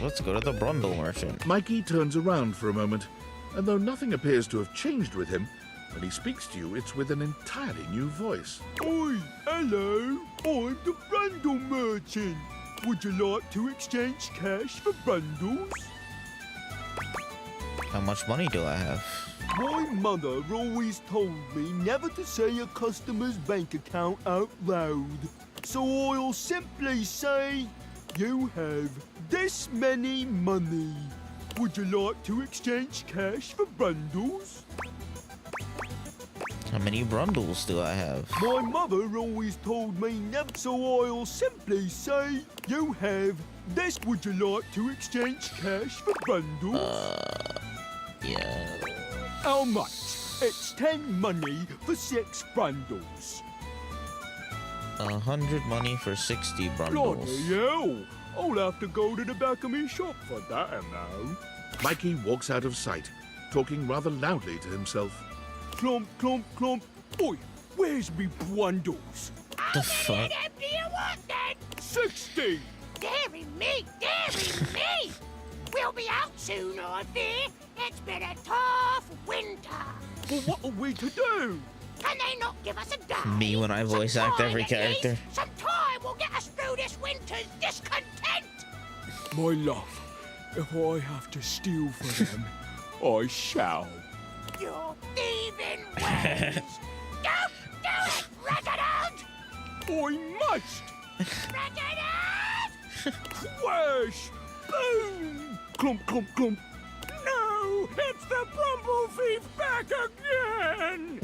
Let's go to the Brundle Merchant. Mikey turns around for a moment, and though nothing appears to have changed with him, when he speaks to you, it's with an entirely new voice. Oi, hello, I'm the Brundle Merchant. Would you like to exchange cash for bundles? How much money do I have? My mother always told me never to say a customer's bank account out loud. So I'll simply say, you have this many money. Would you like to exchange cash for bundles? How many Brundles do I have? My mother always told me never, so I'll simply say, you have this. Would you like to exchange cash for bundles? Yeah. How much? It's 10 money for 6 bundles. 100 money for 60 Brundles. Bloody hell! I'll have to go to the back of me shop for that amount. Mikey walks out of sight, talking rather loudly to himself. Clump, clump, clump. Oi, where's me bundles? The fuck? Do you want then? 60! Dearie me, dearie me! We'll be out soon, I fear. It's been a tough winter. Well, what are we to do? Can they not give us a guide? Me when I voice act every character. Some time will get us through this winter's discontent. My love, if I have to steal for them, I shall. Your thieving ways. Don't do it, Reginald! I must! Reginald! Whoosh! Boom! Clump, clump, clump. No! It's the Brumble Thief back again!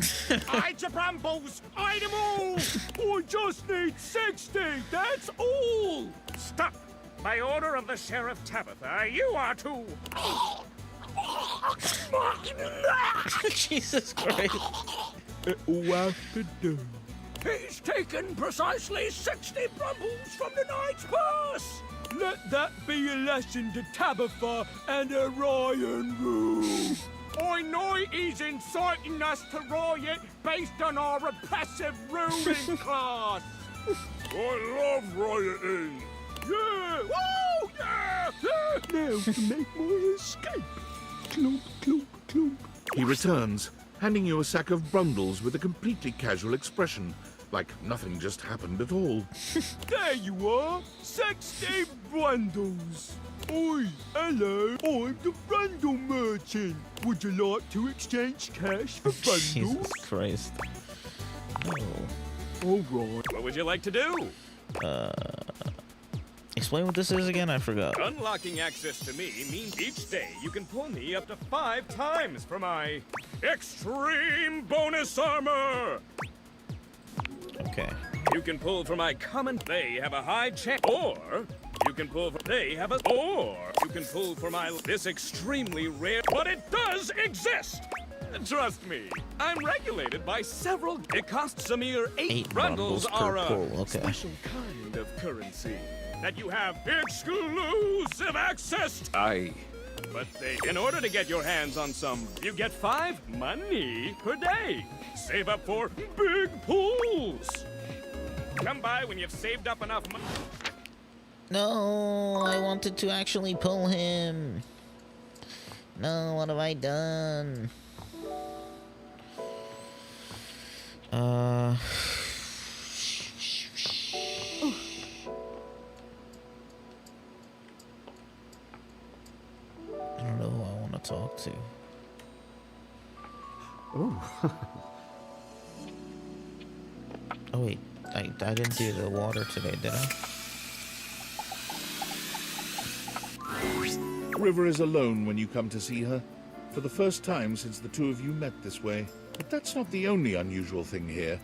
Hide your brambles! Hide them all! I just need 60, that's all! Stop! By order of the Sheriff Tabitha, you are to... Jesus Christ. It will have to do. He's taken precisely 60 Brumbles from the Knight's purse! Let that be a lesson to Tabitha and Orion Rule. I know he's inciting us to riot based on our repressive ruling class. I love rioting. Yeah! Woo! Yeah! Now to make my escape. Clomp, clomp, clomp. He returns, handing you a sack of Brundles with a completely casual expression, like nothing just happened at all. There you are, 60 bundles. Oi, hello, I'm the Brundle Merchant. Would you like to exchange cash for bundles? Jesus Christ. No. All right. What would you like to do? Explain what this is again, I forgot. Unlocking access to me means each day you can pull me up to 5 times for my extreme bonus armor. Okay. You can pull for my common. They have a high chance. Or you can pull for. They have a. Or you can pull for my. This extremely rare. But it does exist. Trust me, I'm regulated by several. It costs a mere 8 rundles per are a pull. Okay. special kind of currency that you have exclusive access to. But in order to get your hands on some, you get 5 money per day. Save up for big pools. Come by when you've saved up enough money. No, I wanted to actually pull him. No, what have I done? I don't know who I want to talk to. Oh wait, I didn't do the water today, did I? River is alone when you come to see her, for the first time since the two of you met this way. But that's not the only unusual thing here.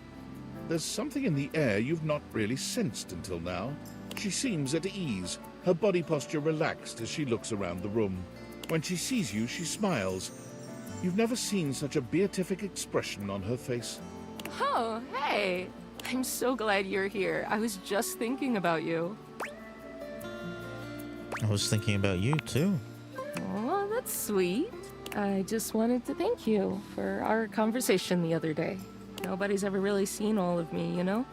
There's something in the air you've not really sensed until now. She seems at ease, her body posture relaxed as she looks around the room. When she sees you, she smiles. You've never seen such a beatific expression on her face. Oh, hey! I'm so glad you're here. I was just thinking about you. I was thinking about you too. Oh, that's sweet. I just wanted to thank you for our conversation the other day. Nobody's ever really seen all of me, you know?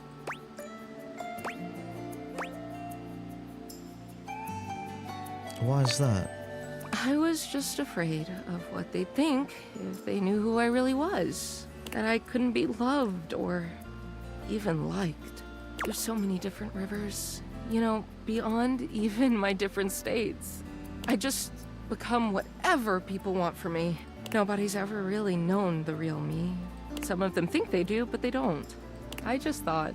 Why is that? I was just afraid of what they'd think if they knew who I really was. That I couldn't be loved or even liked. There's so many different Rivers, you know, beyond even my different states. I just become whatever people want from me. Nobody's ever really known the real me. Some of them think they do, but they don't. I just thought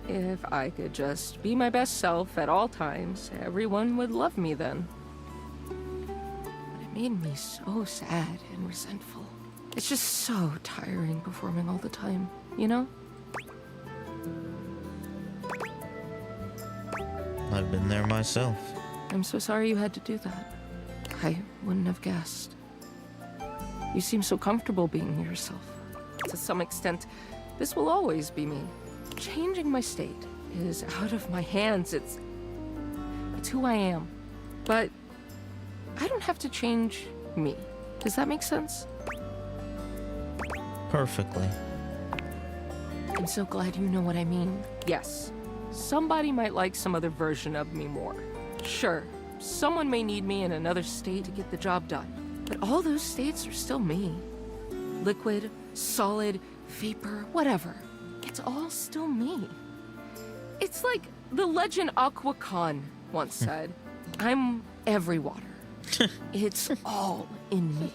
if I could just be my best self at all times, everyone would love me then. But it made me so sad and resentful. It's just so tiring performing all the time, you know? I've been there myself. I'm so sorry you had to do that. I wouldn't have guessed. You seem so comfortable being yourself. To some extent, this will always be me. Changing my state is out of my hands. It's who I am. But I don't have to change me. Does that make sense? Perfectly. I'm so glad you know what I mean. Yes, somebody might like some other version of me more. Sure, someone may need me in another state to get the job done. But all those states are still me. Liquid, solid, vapor, whatever. It's all still me. It's like the legend Aqua Khan once said, I'm every water. It's all in me.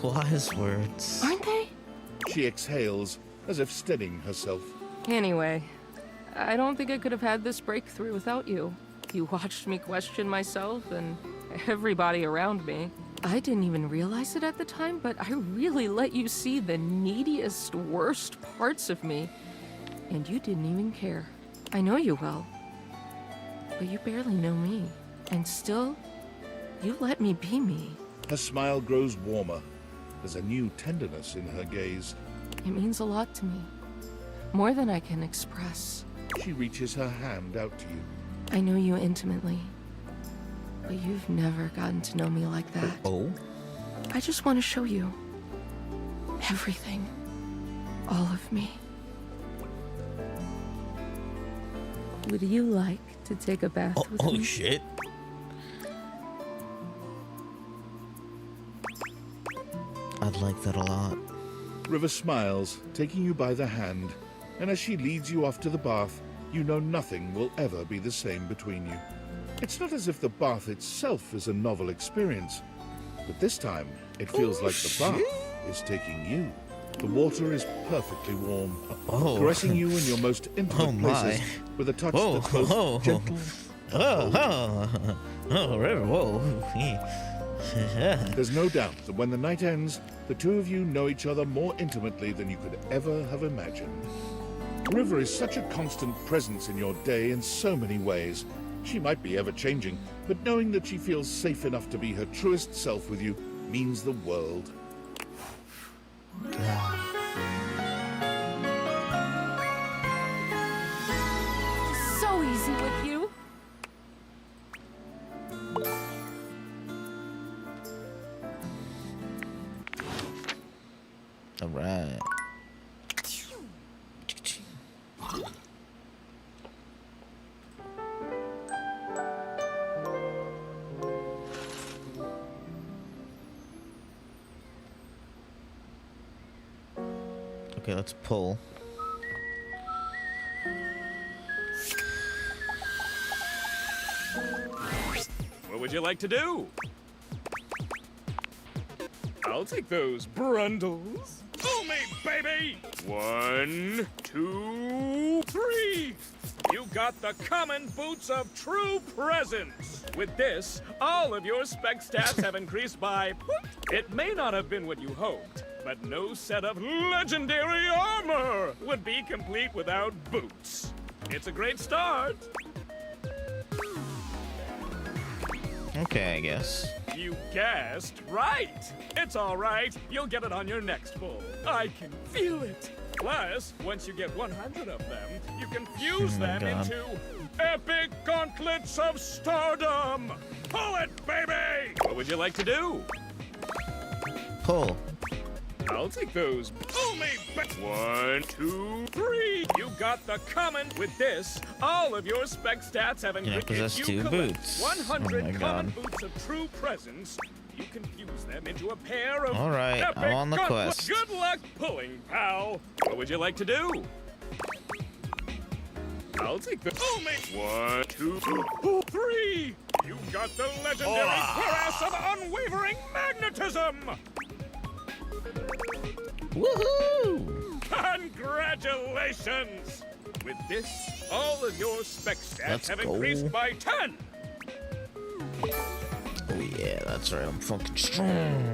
Wise words. Aren't they? She exhales, as if steadying herself. Anyway, I don't think I could have had this breakthrough without you. You watched me question myself and everybody around me. I didn't even realize it at the time, but I really let you see the neediest, worst parts of me. And you didn't even care. I know you well. But you barely know me. And still, you let me be me. Her smile grows warmer. There's a new tenderness in her gaze. It means a lot to me. More than I can express. She reaches her hand out to you. I know you intimately. But you've never gotten to know me like that. Oh? I just want to show you. Everything. All of me. Would you like to take a bath with me? Oh shit. I'd like that a lot. River smiles, taking you by the hand, and as she leads you off to the bath, you know nothing will ever be the same between you. It's not as if the bath itself is a novel experience, but this time it feels like the bath is taking you. The water is perfectly warm, caressing you in your most intimate places with a touch that's both gentle River, whoa. There's no doubt that when the night ends, the two of you know each other more intimately than you could ever have imagined. River is such a constant presence in your day in so many ways. She might be ever-changing, but knowing that she feels safe enough to be her truest self with you means the world. So easy with you. All right. Okay, let's pull. What would you like to do? I'll take those brundles. Pull me, baby! 1, 2, 3! You got the common boots of true presence! With this, all of your spec stats have increased by... It may not have been what you hoped, but no set of legendary armor would be complete without boots. It's a great start. Okay, I guess. You guessed right. It's all right. You'll get it on your next pull. I can feel it. Plus, once you get 100 of them, you can fuse them into epic gauntlets of stardom. Pull it, baby! What would you like to do? Pull. I'll take those. Pull me back. 1, 2, 3. You got the common. With this, all of your spec stats have increased. possess If 2 you collect boots. 100 Oh my common God. boots of true presence. You can fuse them into a pair of All right, epic I'm on the gauntlets. quest. Good luck pulling, pal. What would you like to do? I'll take the. Pull me. 1, 2, 3. You got the legendary cuirass of unwavering magnetism. Woohoo! Congratulations! With this, all of your spec stats Let's have go. increased by 10. Oh yeah, that's right. I'm fucking strong.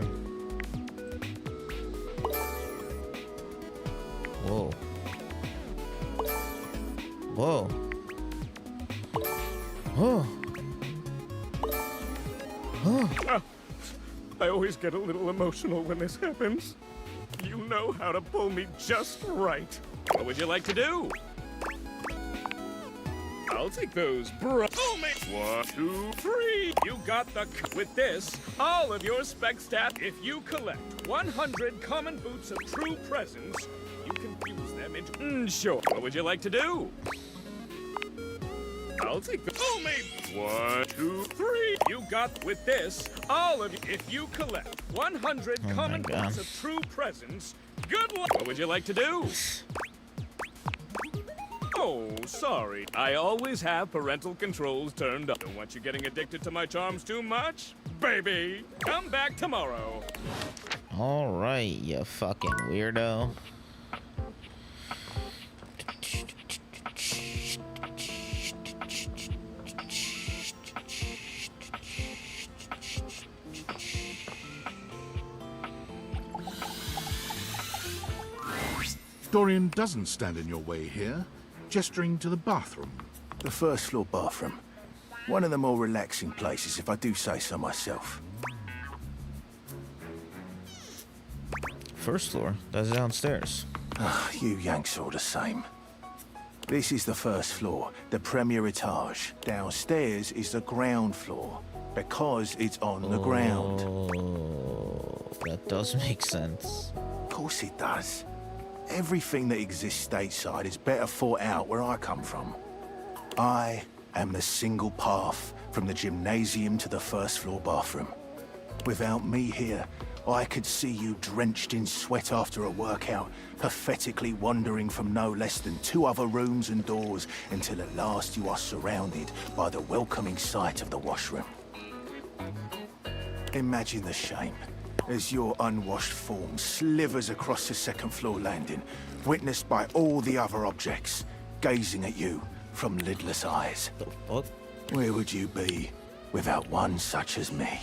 Whoa. Whoa. Oh. Oh. I always get a little emotional when this happens. You know how to pull me just right. What would you like to do? I'll take those pull me. 1, 2, 3. You got the with this, all of your spec stats. If you collect 100 common boots of true presence, you can fuse them into sure. What would you like to do? I'll take the pull me. 1, 2, 3. You got with this, all of you. If you collect 100 Oh my common God. boots of true presence, good luck. What would you like to do? Oh, sorry. I always have parental controls turned up. Don't want you getting addicted to my charms too much? Baby, come back tomorrow. All right, you fucking weirdo. Dorian doesn't stand in your way here, gesturing to the bathroom. The first floor bathroom. One of the more relaxing places, if I do say so myself. First floor. That's downstairs. You Yanks are all the same. This is the first floor, the premier etage. Downstairs is the ground floor, because it's on the ground. Oh, that does make sense. Of course it does. Everything that exists stateside is better thought out where I come from. I am the single path from the gymnasium to the first floor bathroom. Without me here, I could see you drenched in sweat after a workout, pathetically wandering from no less than 2 other rooms and doors until at last you are surrounded by the welcoming sight of the washroom. Imagine the shame as your unwashed form slithers across the second floor landing, witnessed by all the other objects, gazing at you from lidless eyes. The fuck? Where would you be without one such as me?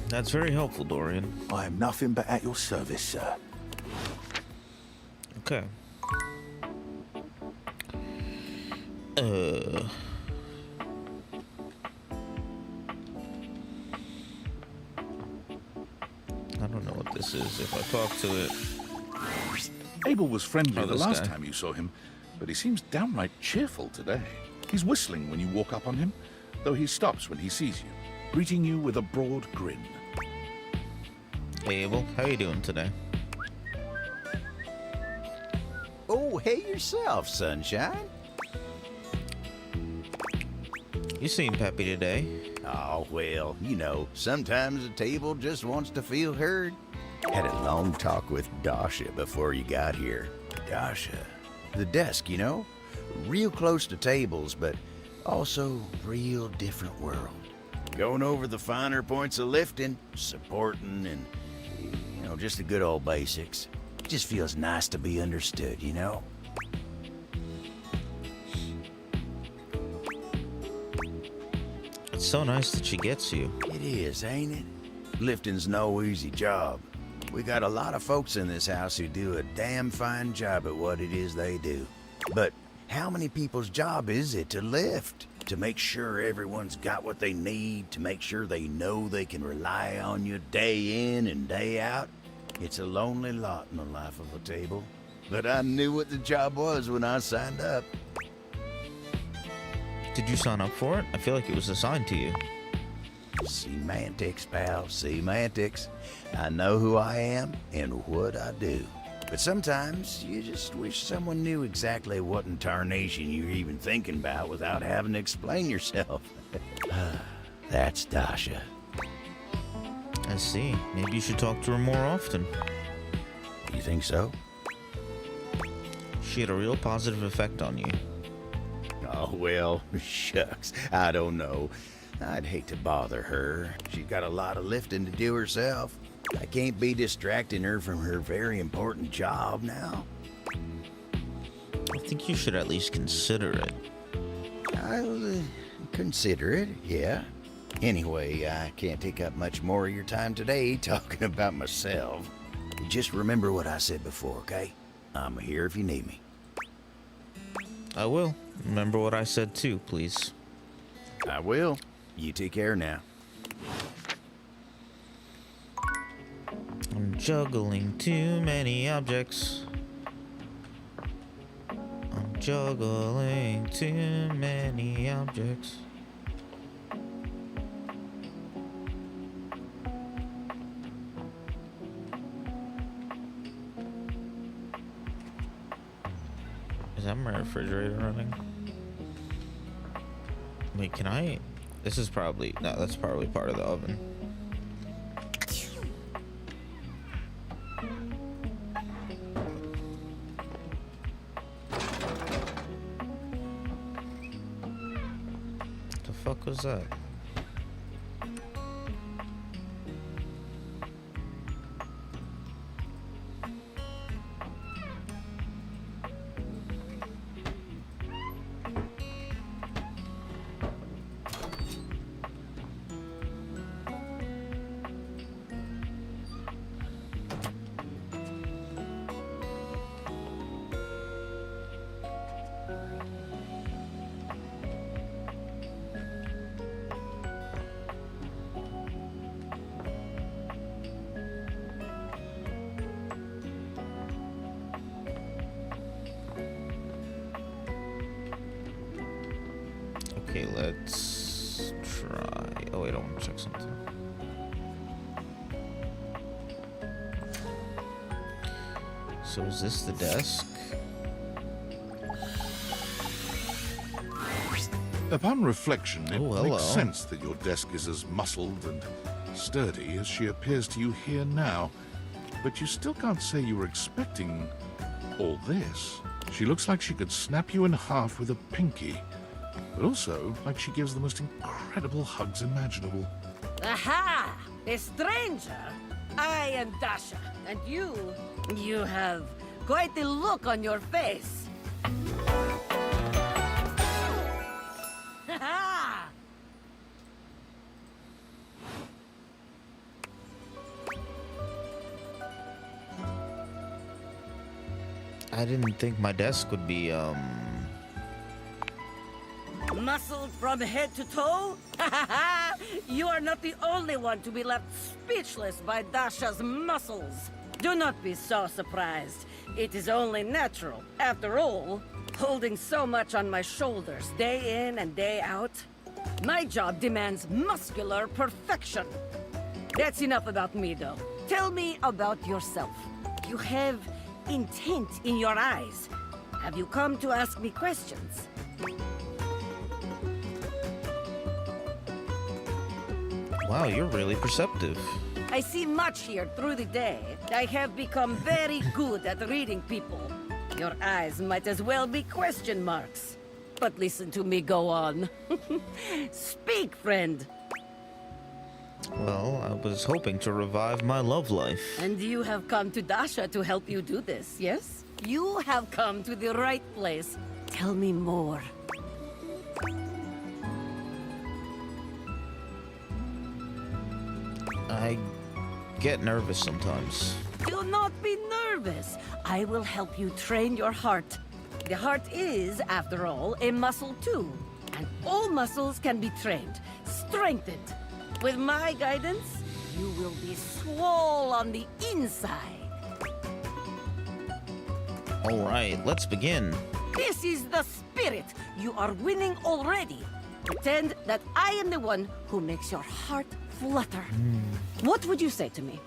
That's very helpful, Dorian. I am nothing but at your service, sir. Okay. I don't know what this is. If I talk to it... Abel was friendly Oh, the this last guy. time you saw him, but he seems downright cheerful today. He's whistling when you walk up on him, though he stops when he sees you, greeting you with a broad grin. Hey, Abel. How you doing today? Oh, hey yourself, Sunshine. You seem peppy today. Oh, well, you know, sometimes a table just wants to feel heard. Had a long talk with Dasha before you got here. Dasha. The desk, you know? Real close to tables, but also real different world. Going over the finer points of lifting, supporting, and, you know, just the good old basics. Just feels nice to be understood, you know? It's so nice that she gets you. It is, ain't it? Lifting's no easy job. We got a lot of folks in this house who do a damn fine job at what it is they do. But how many people's job is it to lift? To make sure everyone's got what they need, to make sure they know they can rely on you day in and day out? It's a lonely lot in the life of a table. But I knew what the job was when I signed up. Did you sign up for it? I feel like it was assigned to you. Semantics, pal, semantics. I know who I am and what I do. But sometimes you just wish someone knew exactly what in tarnation you're even thinking about without having to explain yourself. That's Dasha. I see. Maybe you should talk to her more often. You think so? She had a real positive effect on you. Oh, well, shucks. I don't know. I'd hate to bother her. She's got a lot of lifting to do herself. I can't be distracting her from her very important job now. I think you should at least consider it. I'll consider it, yeah. Anyway, I can't take up much more of your time today talking about myself. Just remember what I said before, okay? I'm here if you need me. I will. Remember what I said too, please. I will. You take care now. I'm juggling too many objects. I'm juggling too many objects. Is that my refrigerator running? Wait, can I? This is probably, no, that's probably part of the oven. The fuck was that? Okay, let's try. Oh wait, I want to check something. So is this the desk? Upon reflection, it hello. makes sense that your desk is as muscled and sturdy as she appears to you here now. But you still can't say you were expecting all this. She looks like she could snap you in half with a pinky, but also like she gives the most incredible hugs imaginable. Aha! A stranger! I am Dasha, and you have quite the look on your face. I didn't think my desk would be, Muscled from head to toe? You are not the only one to be left speechless by Dasha's muscles. Do not be so surprised. It is only natural. After all, holding so much on my shoulders day in and day out, my job demands muscular perfection. That's enough about me, though. Tell me about yourself. You have intent in your eyes. Have you come to ask me questions? Wow, you're really perceptive. I see much here through the day. I have become very good at reading people. Your eyes might as well be question marks. But listen to me go on. Speak, friend. Well, I was hoping to revive my love life. And you have come to Dasha to help you do this, yes? You have come to the right place. Tell me more. I get nervous sometimes. Do not be nervous. I will help you train your heart. The heart is, after all, a muscle too. And all muscles can be trained, strengthened. With my guidance, you will be swole on the inside. All right, let's begin. This is the spirit. You are winning already. Pretend that I am the one who makes your heart flutter. What would you say to me?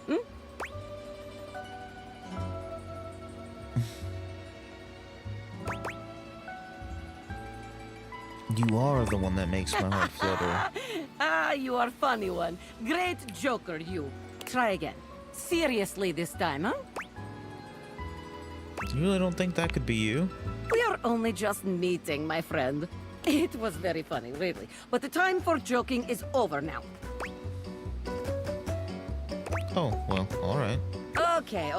You are the one that makes my heart flutter. Ah, you are funny one. Great joker, you. Try again. Seriously this time, huh? You really don't think that could be you? We are only just meeting, my friend. It was very funny, really. But the time for joking is over now. Oh, well, all right. Okay.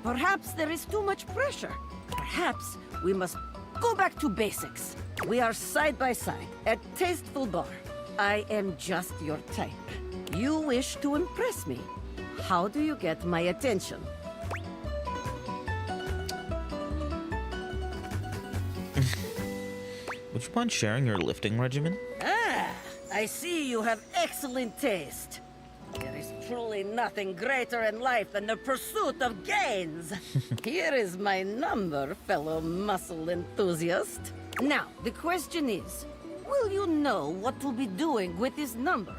Perhaps there is too much pressure. Perhaps we must go back to basics. We are side by side at Tasteful Bar. I am just your type. You wish to impress me. How do you get my attention? Would you mind sharing your lifting regimen? Ah, I see you have excellent taste. There is truly nothing greater in life than the pursuit of gains. Here is my number, fellow muscle enthusiast. Now, the question is, will you know what to be doing with this number?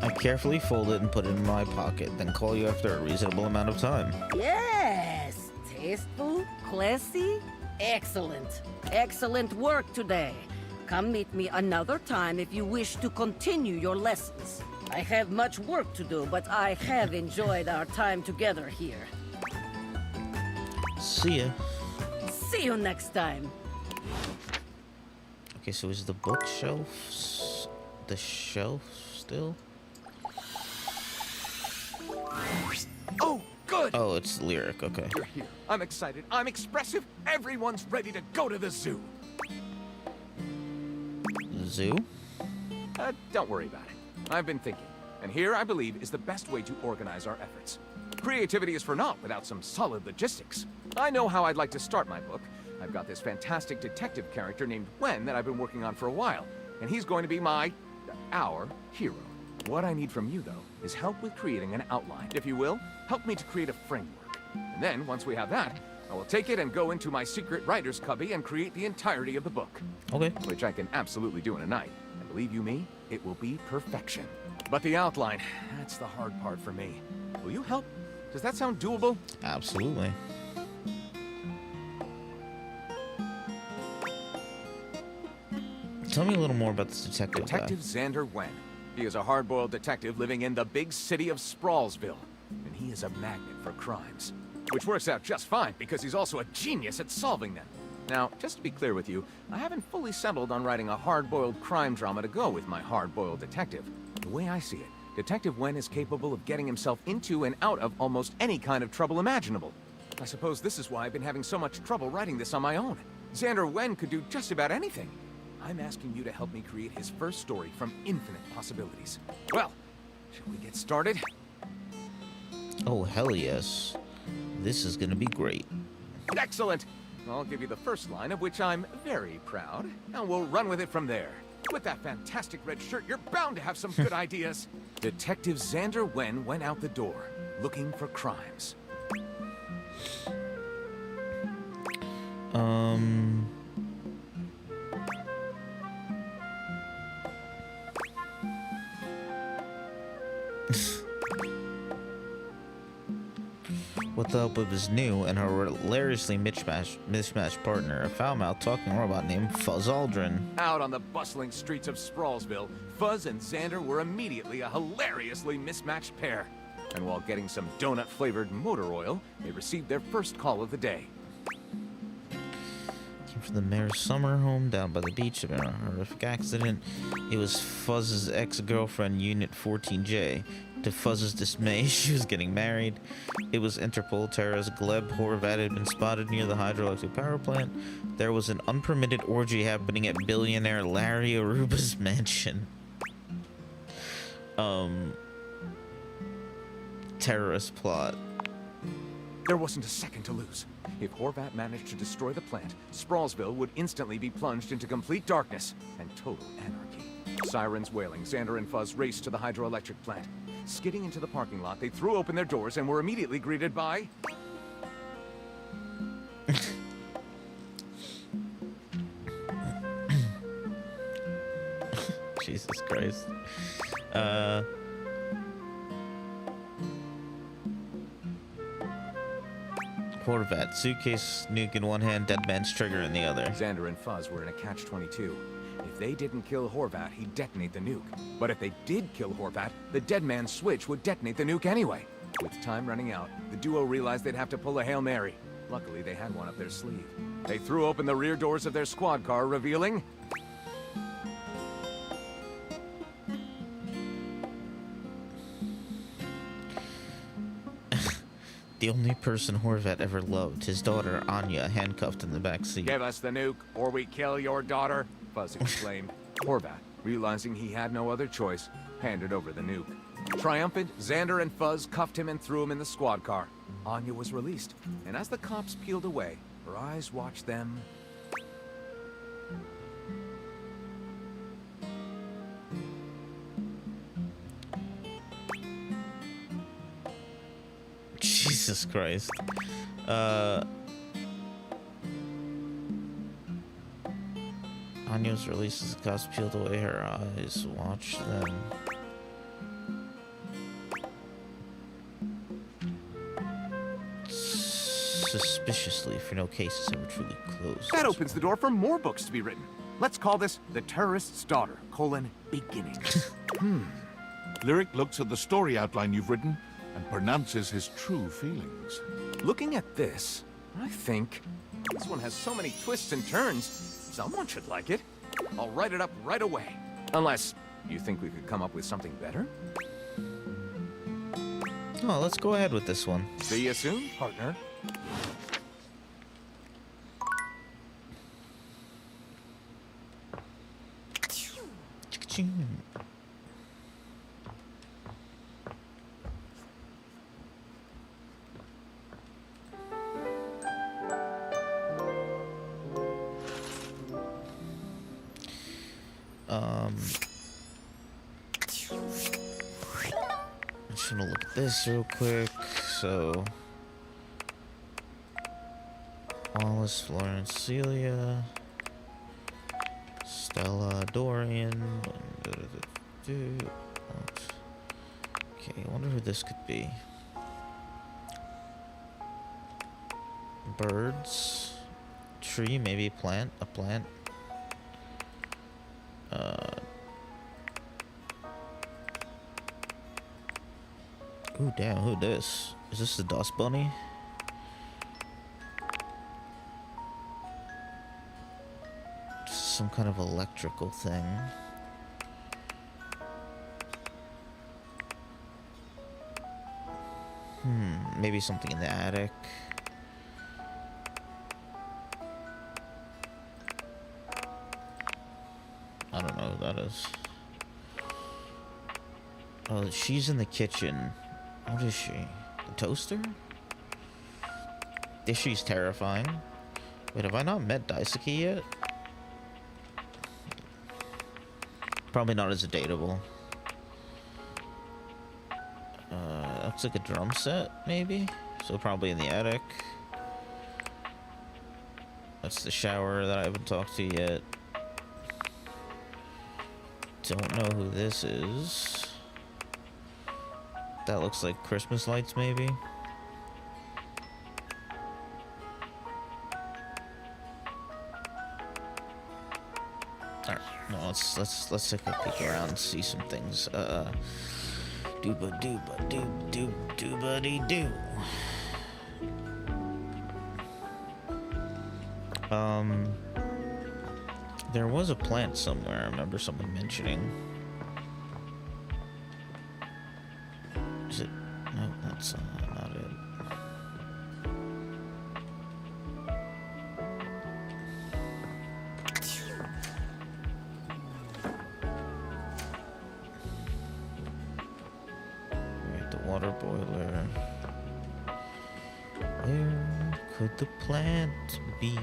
I carefully fold it and put it in my pocket, then call you after a reasonable amount of time. Yes, tasteful, classy, excellent. Excellent work today. Come meet me another time if you wish to continue your lessons. I have much work to do, but I have enjoyed our time together here. See ya. See you next time. Okay, so is the bookshelf the shelf still? Oh, good! Oh, it's lyric, okay. You're here. I'm excited. I'm expressive. Everyone's ready to go to the zoo. Zoo? Don't worry about it. I've been thinking, and here, I believe, is the best way to organize our efforts. Creativity is for naught without some solid logistics. I know how I'd like to start my book. I've got this fantastic detective character named Wen that I've been working on for a while, and he's going to be our hero. What I need from you, though, is help with creating an outline. If you will, help me to create a framework. And then, once we have that, I will take it and go into my secret writer's cubby and create the entirety of the book. Okay. Which I can absolutely do in a night. And believe you me, it will be perfection. But the outline, that's the hard part for me. Will you help? Does that sound doable? Absolutely. Tell me a little more about this detective guy. Detective Xander Wen. He is a hard-boiled detective living in the big city of Sprawlsville. And he is a magnet for crimes. Which works out just fine, because he's also a genius at solving them. Now, just to be clear with you, I haven't fully settled on writing a hard-boiled crime drama to go with my hard-boiled detective. The way I see it, Detective Wen is capable of getting himself into and out of almost any kind of trouble imaginable. I suppose this is why I've been having so much trouble writing this on my own. Xander Wen could do just about anything. I'm asking you to help me create his first story from infinite possibilities. Well, Should we get started? Oh, hell yes. This is gonna be great. Excellent! I'll give you the first line, of which I'm very proud, and we'll run with it from there. With that fantastic red shirt, you're bound to have some good ideas. Detective Xander Wen went out the door, looking for crimes. With the help of his new and hilariously mismatched partner, a foul-mouthed talking robot named Fuzz Aldrin. Out on the bustling streets of Sprawlsville, Fuzz and Xander were immediately a hilariously mismatched pair. And while getting some donut-flavored motor oil, they received their first call of the day. Came from the mayor's summer home down by the beach in a horrific accident. It was Fuzz's ex-girlfriend, Unit 14J. To Fuzz's dismay, she was getting married. It was Interpol. Terra's Gleb Horvat had been spotted near the hydroelectric power plant. There was an unpermitted orgy happening at billionaire Larry Aruba's mansion. Terrorist plot. There wasn't a second to lose. If Horvat managed to destroy the plant, Sprawlsville would instantly be plunged into complete darkness and total anarchy. Sirens wailing, Xander and Fuzz raced to the hydroelectric plant. Skidding into the parking lot, they threw open their doors and were immediately greeted by... Jesus Christ. Horvat, suitcase, nuke in one hand, dead man's trigger in the other. Xander and Fuzz were in a catch-22. If they didn't kill Horvat, he'd detonate the nuke. But if they did kill Horvat, the dead man's switch would detonate the nuke anyway. With time running out, the duo realized they'd have to pull a Hail Mary. Luckily, they had one up their sleeve. They threw open the rear doors of their squad car, revealing... The only person Horvat ever loved, his daughter Anya, handcuffed in the back seat. Give us the nuke, or we kill your daughter, Fuzz exclaimed. Horvat, realizing he had no other choice, handed over the nuke. Triumphant, Xander and Fuzz cuffed him and threw him in the squad car. Anya was released, and as the cops peeled away, her eyes watched them... Jesus Christ. Anya was released as the cops peeled away her eyes. Watch them. Suspiciously, for no cases ever truly closed. That opens the door for more books to be written. Let's call this The Terrorist's Daughter, Beginnings. Lyric looks at the story outline you've written and pronounces his true feelings. Looking at this, I think this one has so many twists and turns, someone should like it. I'll write it up right away. Unless you think we could come up with something better? Oh, let's go ahead with this one. See you soon, partner. I'm just gonna look at this real quick. So, Wallace, Florence, Celia, Stella, Dorian. Okay, I wonder who this could be. Birds, tree, maybe a plant. Ooh, damn, who this? Is this the Dust Bunny? Some kind of electrical thing. Maybe something in the attic. I don't know who that is. Oh, she's in the kitchen. What is she? A toaster? She's terrifying. Wait, have I not met Daisuke yet? Probably not as a dateable. Looks like a drum set, maybe? So probably in the attic. That's the shower that I haven't talked to yet. Don't know who this is. That looks like Christmas lights, maybe? Alright, no, let's take a peek around and see some things. Dooba dooba doob doob dooba dee doo. There was a plant somewhere. I remember someone mentioning. Is it? No, that's not it. Right, the water boiler. Where could the plant be?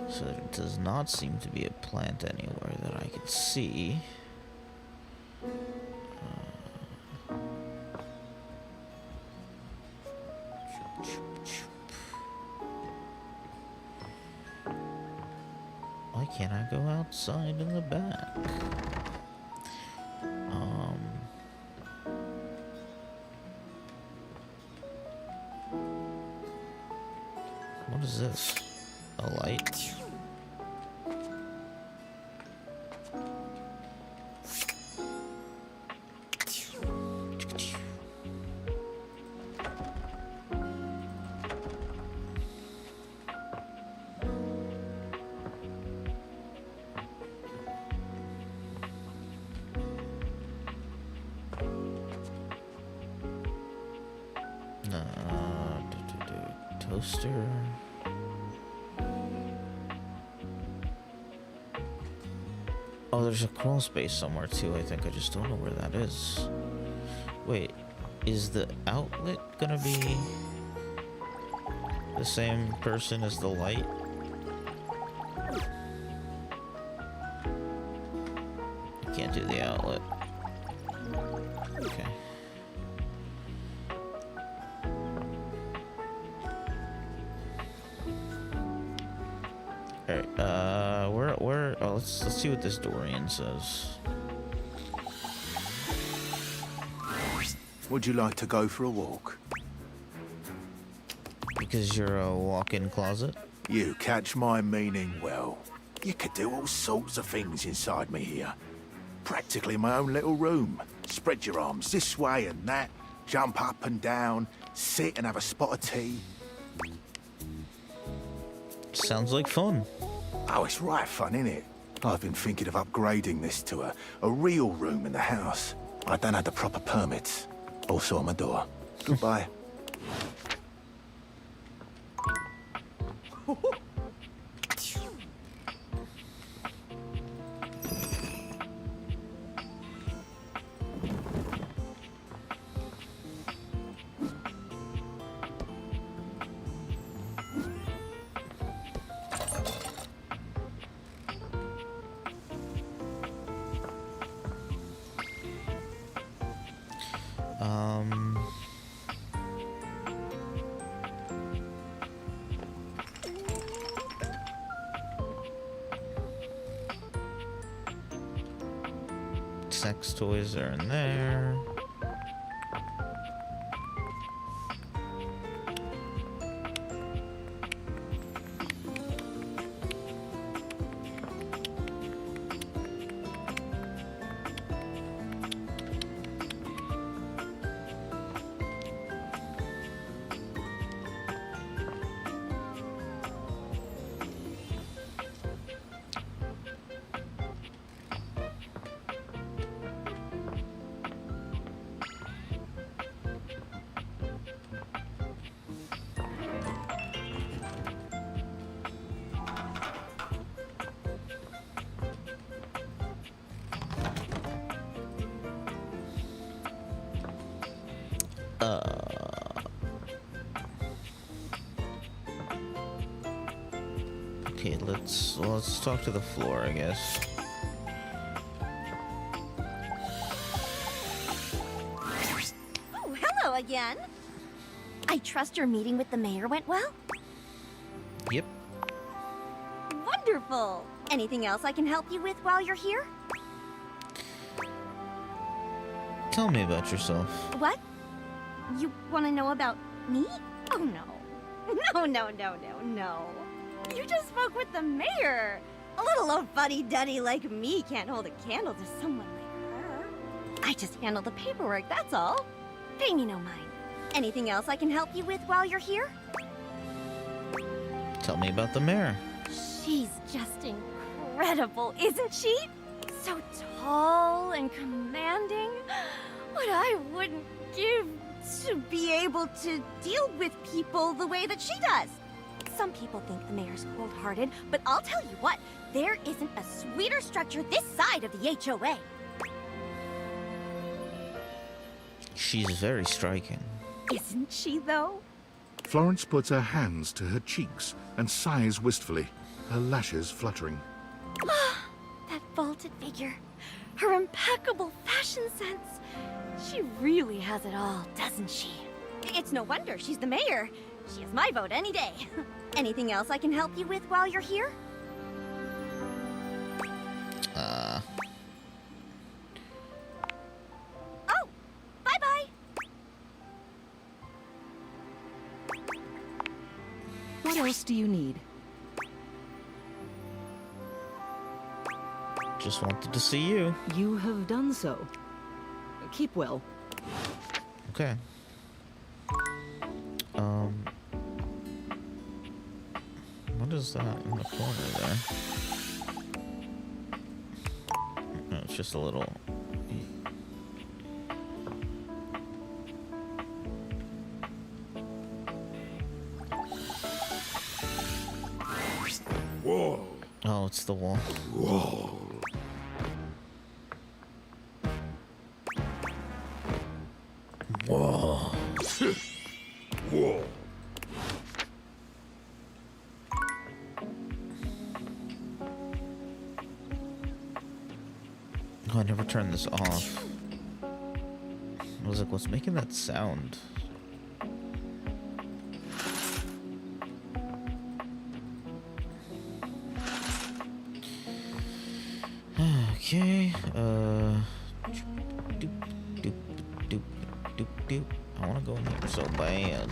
So there does not seem to be a plant anywhere that I can see. Why can't I go outside in the back? What is this? A light? Toaster. Oh, there's a crawl space somewhere too, I think. I just don't know where that is. Wait, is the outlet gonna be the same person as the light? I can't do the outlet. Okay. Alright, oh, let's see what this Dorian says. Would you like to go for a walk? Because you're a walk-in closet? You catch my meaning well. You could do all sorts of things inside me here. Practically my own little room. Spread your arms this way and that, jump up and down, sit and have a spot of tea. Sounds like fun. Oh, it's right fun, innit? I've been thinking of upgrading this to a real room in the house. I don't have the proper permits. Also on my door. Goodbye. Sex toys are in there. Okay, let's talk to the floor, I guess. Oh, hello again. I trust your meeting with the mayor went well? Yep. Wonderful. Anything else I can help you with while you're here? Tell me about yourself. What? You want to know about me? Oh, no. No. You just spoke with the mayor. A little old fuddy-duddy like me can't hold a candle to someone like her. I just handle the paperwork, that's all. Pay me no mind. Anything else I can help you with while you're here? Tell me about the mayor. She's just incredible, isn't she? So tall and commanding. What I wouldn't give to be able to deal with people the way that she does. Some people think the mayor's cold-hearted, but I'll tell you what, there isn't a sweeter structure this side of the HOA. She's very striking. Isn't she, though? Florence puts her hands to her cheeks and sighs wistfully, her lashes fluttering. That vaulted figure. Her impeccable fashion sense. She really has it all, doesn't she? It's no wonder she's the mayor. She has my vote any day. Anything else I can help you with while you're here? Oh, bye-bye. What else do you need? Just wanted to see you. You have done so. Keep well. Okay. What is that in the corner there? No, it's just a little... Whoa. Oh, it's the wall. Whoa. Whoa. Whoa. Oh, I never turned this off. I was like, what's making that sound? Okay, doop. I wanna go in here so bad.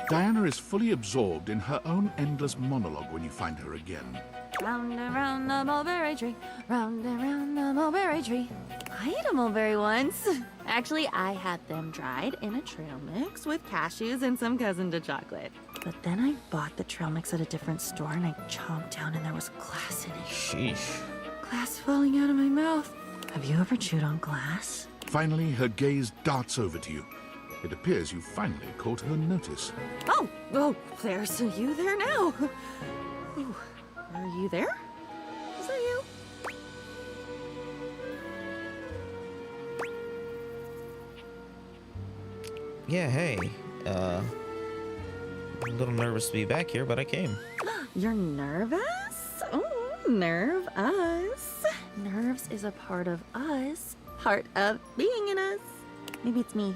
Diana is fully absorbed in her own endless monologue when you find her again. Round and round the mulberry tree, round and round the mulberry tree. I ate a mulberry once. Actually, I had them dried in a trail mix with cashews and some cousin to chocolate. But then I bought the trail mix at a different store and I chomped down and there was glass in it. Sheesh. Glass falling out of my mouth. Have you ever chewed on glass? Finally, her gaze darts over to you. It appears you finally caught her notice. Oh, there's you there now. Ooh, are you there? Is that you? Yeah, hey. A little nervous to be back here, but I came. You're nervous? Oh, nerve us. Nerves is a part of us. Part of being in us. Maybe it's me.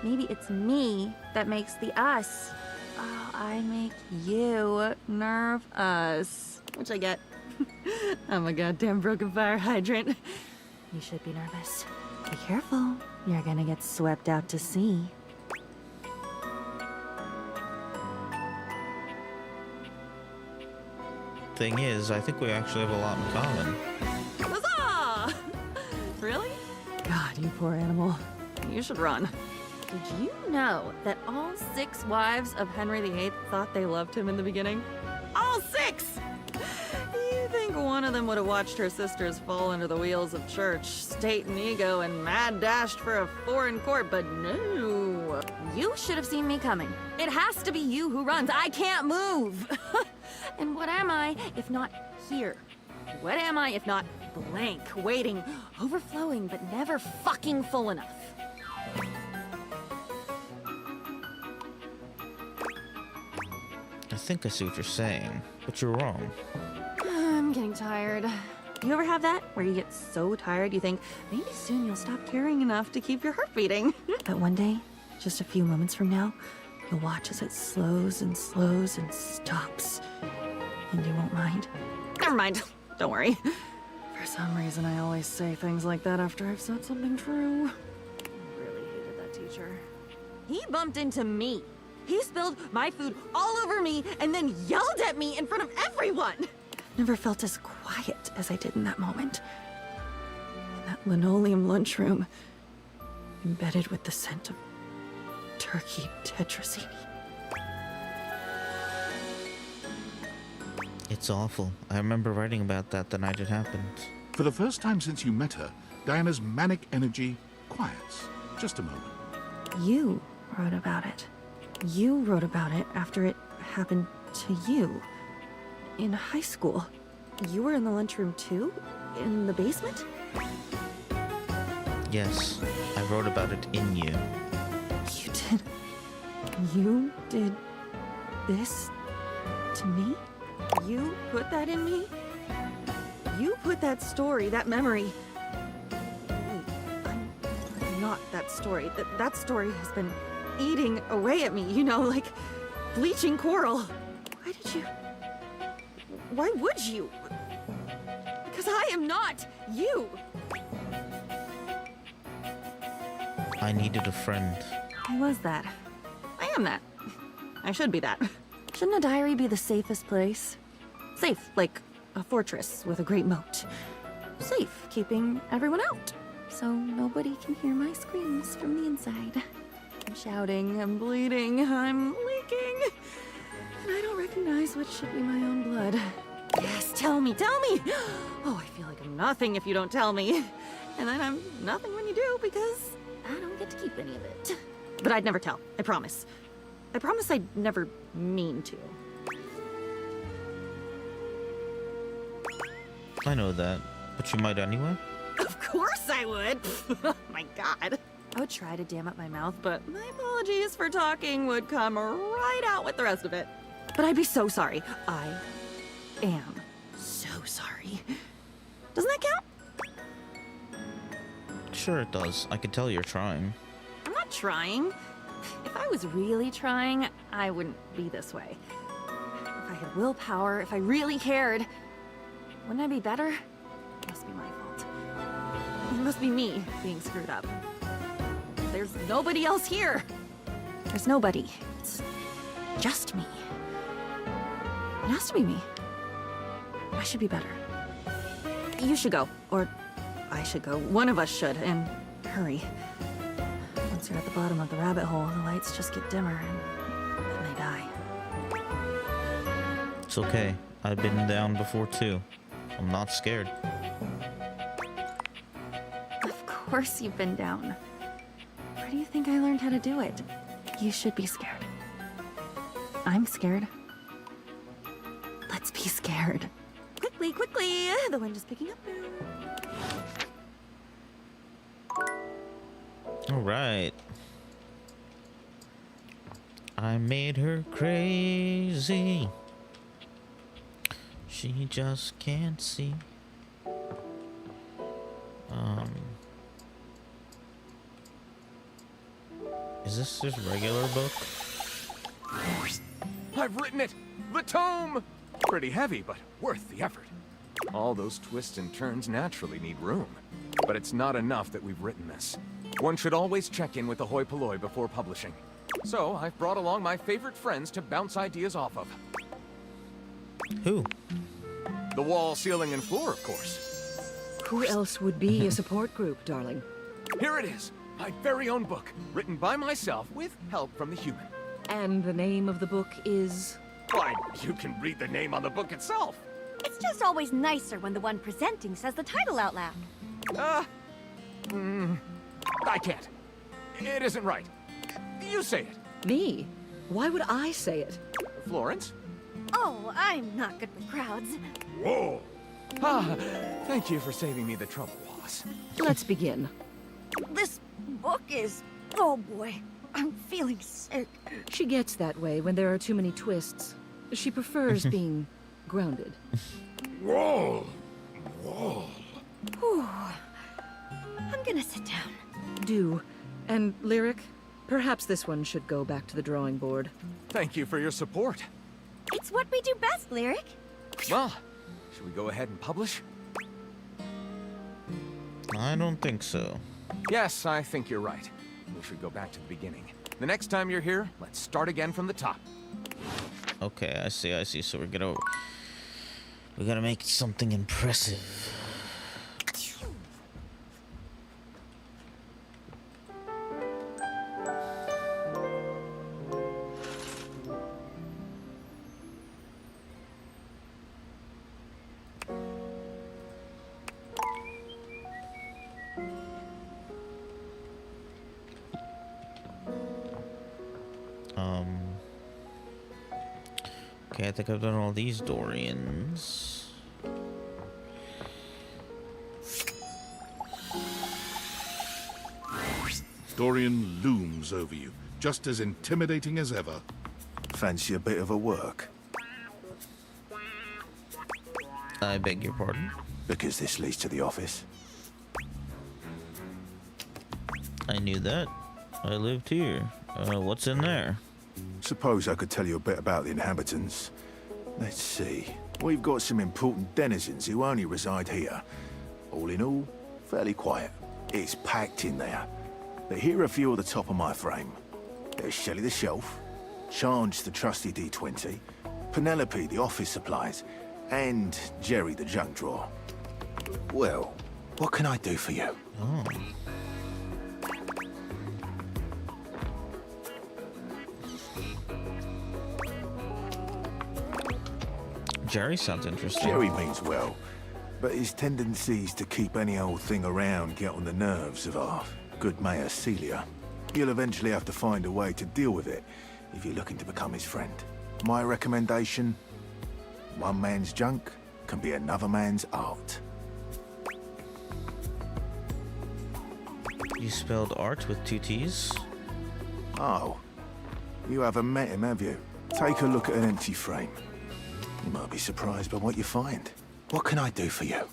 Maybe it's me that makes the us. Oh, I make you nerve us. Which I get. I'm a goddamn broken fire hydrant. You should be nervous. Be careful. You're gonna get swept out to sea. Thing is, I think we actually have a lot in common. Huzzah! Really? God, you poor animal. You should run. Did you know that all 6 wives of Henry VIII thought they loved him in the beginning? All 6! You think one of them would have watched her sisters fall under the wheels of church, state and ego, and mad dashed for a foreign court, but no. You should have seen me coming. It has to be you who runs. I can't move. And what am I if not here? What am I if not blank, waiting, overflowing, but never fucking full enough? I think I see what you're saying, but you're wrong. I'm getting tired. You ever have that? Where you get so tired you think, maybe soon you'll stop caring enough to keep your heart beating. But one day, just a few moments from now, you'll watch as it slows and slows and stops. And you won't mind. Never mind. Don't worry. For some reason, I always say things like that after I've said something true. I really hated that teacher. He bumped into me. He spilled my food all over me and then yelled at me in front of everyone. Never felt as quiet as I did in that moment. In that linoleum lunchroom, embedded with the scent of turkey tetrazzini. It's awful. I remember writing about that the night it happened. For the first time since you met her, Diana's manic energy quiets. Just a moment. You wrote about it. You wrote about it after it happened to you. In high school. You were in the lunchroom too? In the basement? Yes, I wrote about it in you. You did this to me? You put that in me? You put that story, that memory. Wait, I'm not that story. That story has been eating away at me, you know, like bleaching coral. Why did you? Why would you? Because I am not you. I needed a friend. I was that. I am that. I should be that. Shouldn't a diary be the safest place? Safe, like a fortress with a great moat. Safe, keeping everyone out, so nobody can hear my screams from the inside. I'm shouting, I'm bleeding, I'm leaking. And I don't recognize what should be my own blood. Yes, tell me, tell me! Oh, I feel like I'm nothing if you don't tell me. And then I'm nothing when you do because I don't get to keep any of it. But I'd never tell, I promise. I promise I'd never mean to. I know that, but you might anyway. Of course I would! Oh my god. I would try to dam up my mouth, but my apologies for talking would come right out with the rest of it. But I'd be so sorry. I am so sorry. Doesn't that count? Sure it does. I can tell you're trying. I'm not trying. If I was really trying, I wouldn't be this way. If I had willpower, if I really cared, wouldn't I be better? It must be my fault. It must be me being screwed up. There's nobody else here. There's nobody. It's just me. It has to be me. I should be better. You should go, or I should go. One of us should, and hurry. Once you're at the bottom of the rabbit hole, the lights just get dimmer, and then they die. It's okay. I've been down before too. I'm not scared. Of course you've been down. Where do you think I learned how to do it? You should be scared. I'm scared. Let's be scared. Quickly, quickly! The wind is picking up now. Alright. I made her crazy. She just can't see. Is this just regular book? I've written it! The tome! Pretty heavy, but worth the effort. All those twists and turns naturally need room. But it's not enough that we've written this. One should always check in with the hoi polloi before publishing. So I've brought along my favorite friends to bounce ideas off of. Who? The wall, ceiling, and floor, of course. Who else would be a support group, darling? Here it is, my very own book, written by myself with help from the human. And the name of the book is? Why, you can read the name on the book itself. It's just always nicer when the one presenting says the title out loud. I can't. It isn't right. You say it. Me? Why would I say it? Florence? Oh, I'm not good with crowds. Whoa! Ah, thank you for saving me the trouble, boss. Let's begin. This book is... Oh boy, I'm feeling sick. She gets that way when there are too many twists. She prefers being grounded. Whoa! Whoa! Whew. I'm gonna sit down. Do. And Lyric, perhaps this one should go back to the drawing board. Thank you for your support. It's what we do best, Lyric. Well, should we go ahead and publish? I don't think so. Yes, I think you're right. We should go back to the beginning. The next time you're here, let's start again from the top. Okay, I see. So we gotta make something impressive. Okay, I think I've done all these Dorians. Dorian looms over you, just as intimidating as ever. Fancy a bit of a work? I beg your pardon? Because this leads to the office. I knew that. I lived here. What's in there? Suppose I could tell you a bit about the inhabitants. Let's see. We've got some important denizens who only reside here. All in all, fairly quiet. It's packed in there. But here are a few at the top of my frame. There's Shelley the Shelf, Charge the trusty D20, Penelope the office supplies, and Jerry the junk drawer. Well, what can I do for you? Oh. Jerry sounds interesting. Jerry means well, but his tendencies to keep any old thing around get on the nerves of our good Mayor Celia. You'll eventually have to find a way to deal with it if you're looking to become his friend. My recommendation, one man's junk can be another man's art. You spelled art with 2 T's? Oh, you haven't met him, have you? Take a look at an empty frame. You might be surprised by what you find. What can I do for you?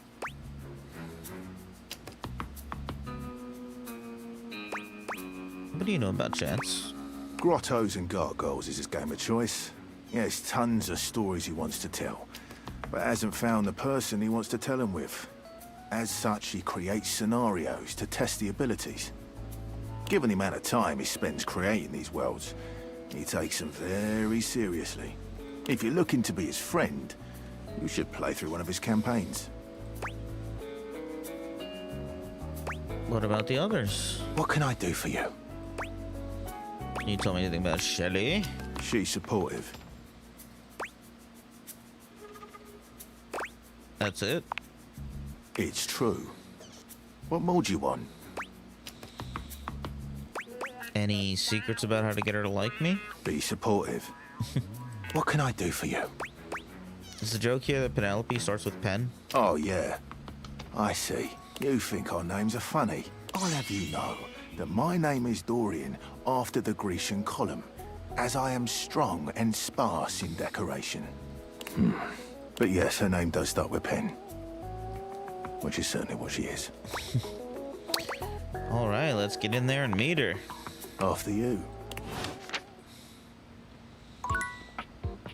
What do you know about Chance? Grottos and gargoyles is his game of choice. He has tons of stories he wants to tell, but hasn't found the person he wants to tell them with. As such, he creates scenarios to test the abilities. Given the amount of time he spends creating these worlds, he takes them very seriously. If you're looking to be his friend, you should play through one of his campaigns. What about the others? What can I do for you? Can you tell me anything about Shelley? She's supportive. That's it? It's true. What more do you want? Any secrets about how to get her to like me? Be supportive. What can I do for you? Is the joke here that Penelope starts with Pen? Oh, yeah. I see. You think our names are funny. I'll have you know that my name is Dorian after the Grecian column, as I am strong and sparse in decoration. But yes, her name does start with Pen. Which is certainly what she is. Alright, let's get in there and meet her. After you.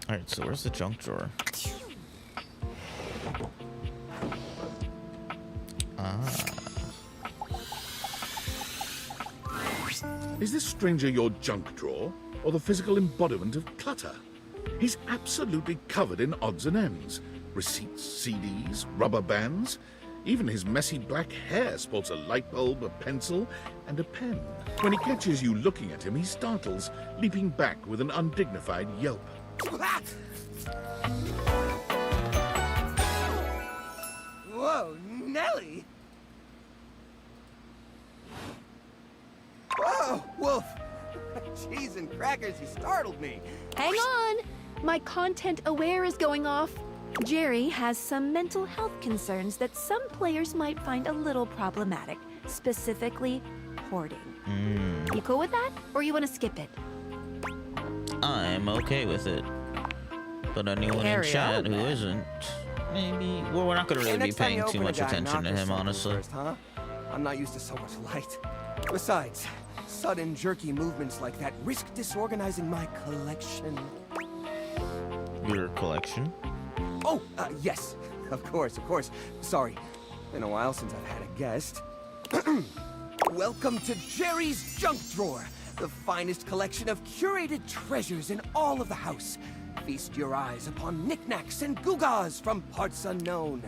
Alright, so where's the junk drawer? Ah. Is this stranger your junk drawer, or the physical embodiment of clutter? He's absolutely covered in odds and ends. Receipts, CDs, rubber bands. Even his messy black hair sports a light bulb, a pencil, and a pen. When he catches you looking at him, he startles, leaping back with an undignified yelp. Whoa, Nelly! Whoa, Wolf! cheese and crackers, you startled me. Hang on! My content aware is going off. Jerry has some mental health concerns that some players might find a little problematic, specifically hoarding. You cool with that, or you want to skip it? I'm okay with it. But anyone in chat who isn't, maybe... Well, we're not going to really be paying too much attention to him, honestly. First, huh? I'm not used to so much light. Besides, sudden jerky movements like that risk disorganizing my collection. Your collection? Oh, yes. Of course. Sorry. Been a while since I've had a guest. Welcome to Jerry's Junk Drawer, the finest collection of curated treasures in all of the house. Feast your eyes upon knickknacks and gewgaws from parts unknown.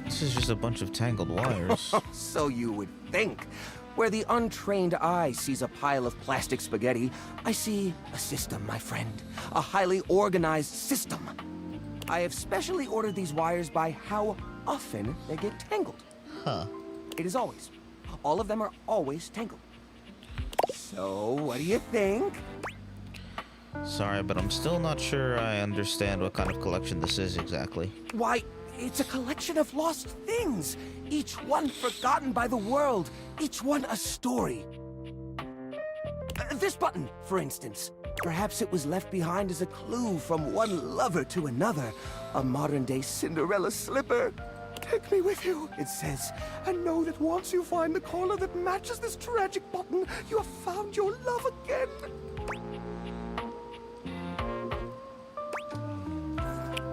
This is just a bunch of tangled wires. So you would think. Where the untrained eye sees a pile of plastic spaghetti, I see a system, my friend. A highly organized system. I have specially ordered these wires by how often they get tangled. Huh. It is always. All of them are always tangled. So, what do you think? Sorry, but I'm still not sure I understand what kind of collection this is exactly. Why, it's a collection of lost things. Each one forgotten by the world. Each one a story. This button, for instance. Perhaps it was left behind as a clue from one lover to another. A modern-day Cinderella slipper. Take me with you, it says, and know that once you find the collar that matches this tragic button, you have found your love again.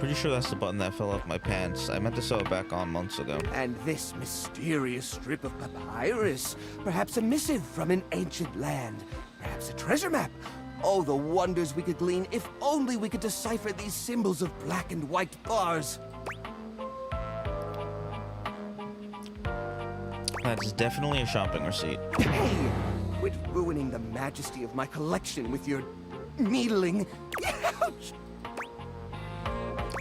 Pretty sure that's the button that fell off my pants. I meant to sew it back on months ago. And this mysterious strip of papyrus, perhaps a missive from an ancient land, perhaps a treasure map. Oh, the wonders we could glean if only we could decipher these symbols of black and white bars. That's definitely a shopping receipt. Hey! Quit ruining the majesty of my collection with your needling. Ouch!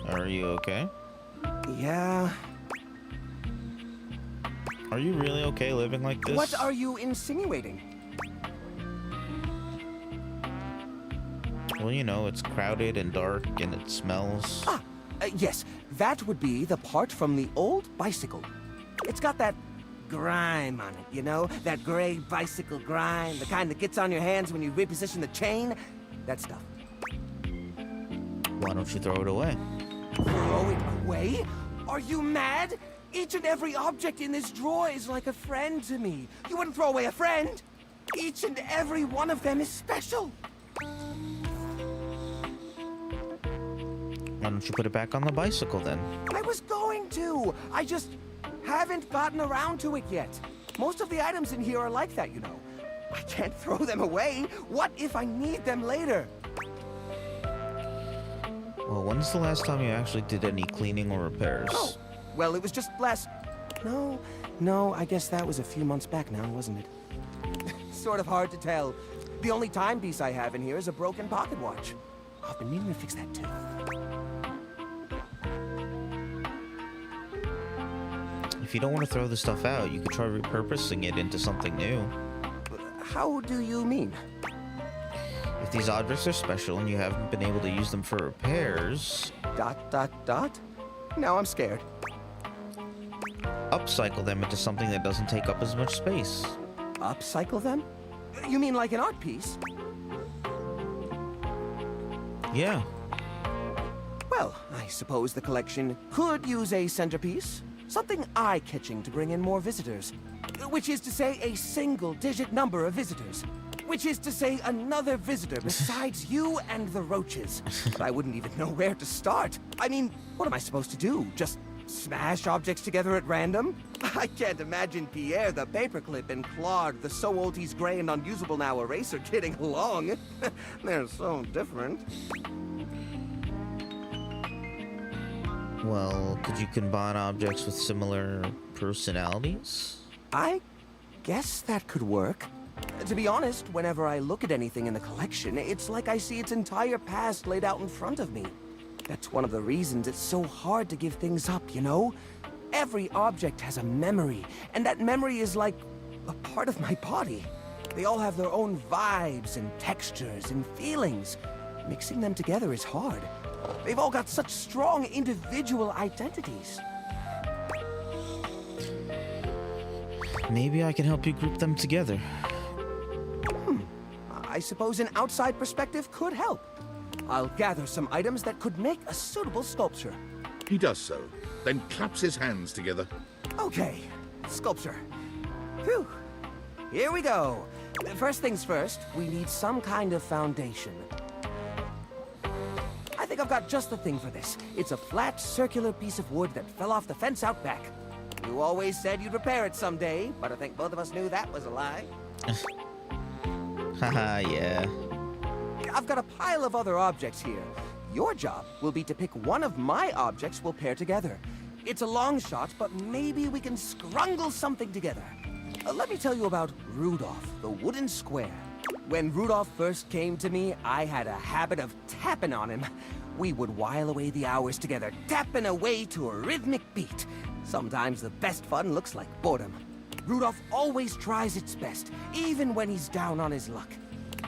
Are you okay? Yeah. Are you really okay living like this? What are you insinuating? Well, you know, it's crowded and dark and it smells. Yes, that would be the part from the old bicycle. It's got that grime on it, you know? That gray bicycle grime, the kind that gets on your hands when you reposition the chain. That stuff. Why don't you throw it away? Throw it away? Are you mad? Each and every object in this drawer is like a friend to me. You wouldn't throw away a friend. Each and every one of them is special. Why don't you put it back on the bicycle then? I was going to. I just haven't gotten around to it yet. Most of the items in here are like that, you know. I can't throw them away. What if I need them later? Well, when's the last time you actually did any cleaning or repairs? Oh, well, it was just last... No, I guess that was a few months back now, wasn't it? Sort of hard to tell. The only timepiece I have in here is a broken pocket watch. I've been meaning to fix that too. If you don't want to throw the stuff out, you could try repurposing it into something new. How do you mean? If these objects are special and you haven't been able to use them for repairs... ... Now I'm scared. Upcycle them into something that doesn't take up as much space. Upcycle them? You mean like an art piece? Yeah. Well, I suppose the collection could use a centerpiece. Something eye-catching to bring in more visitors. Which is to say a single-digit number of visitors. Which is to say another visitor besides you and the roaches. But I wouldn't even know where to start. I mean, what am I supposed to do? Just smash objects together at random? I can't imagine Pierre the paperclip and Claude the so old he's gray and unusable now eraser getting along. They're so different. Well, could you combine objects with similar personalities? I guess that could work. To be honest, whenever I look at anything in the collection, it's like I see its entire past laid out in front of me. That's one of the reasons it's so hard to give things up, you know? Every object has a memory, and that memory is like a part of my body. They all have their own vibes and textures and feelings. Mixing them together is hard. They've all got such strong individual identities. Maybe I can help you group them together. I suppose an outside perspective could help. I'll gather some items that could make a suitable sculpture. He does so, then claps his hands together. Okay, sculpture. Phew. Here we go. First things first, we need some kind of foundation. I think I've got just the thing for this. It's a flat, circular piece of wood that fell off the fence out back. You always said you'd repair it someday, but I think both of us knew that was a lie. Haha, yeah. I've got a pile of other objects here. Your job will be to pick one of my objects we'll pair together. It's a long shot, but maybe we can scrungle something together. Let me tell you about Rudolph, the wooden square. When Rudolph first came to me, I had a habit of tapping on him. We would while away the hours together, tapping away to a rhythmic beat. Sometimes the best fun looks like boredom. Rudolph always tries its best, even when he's down on his luck.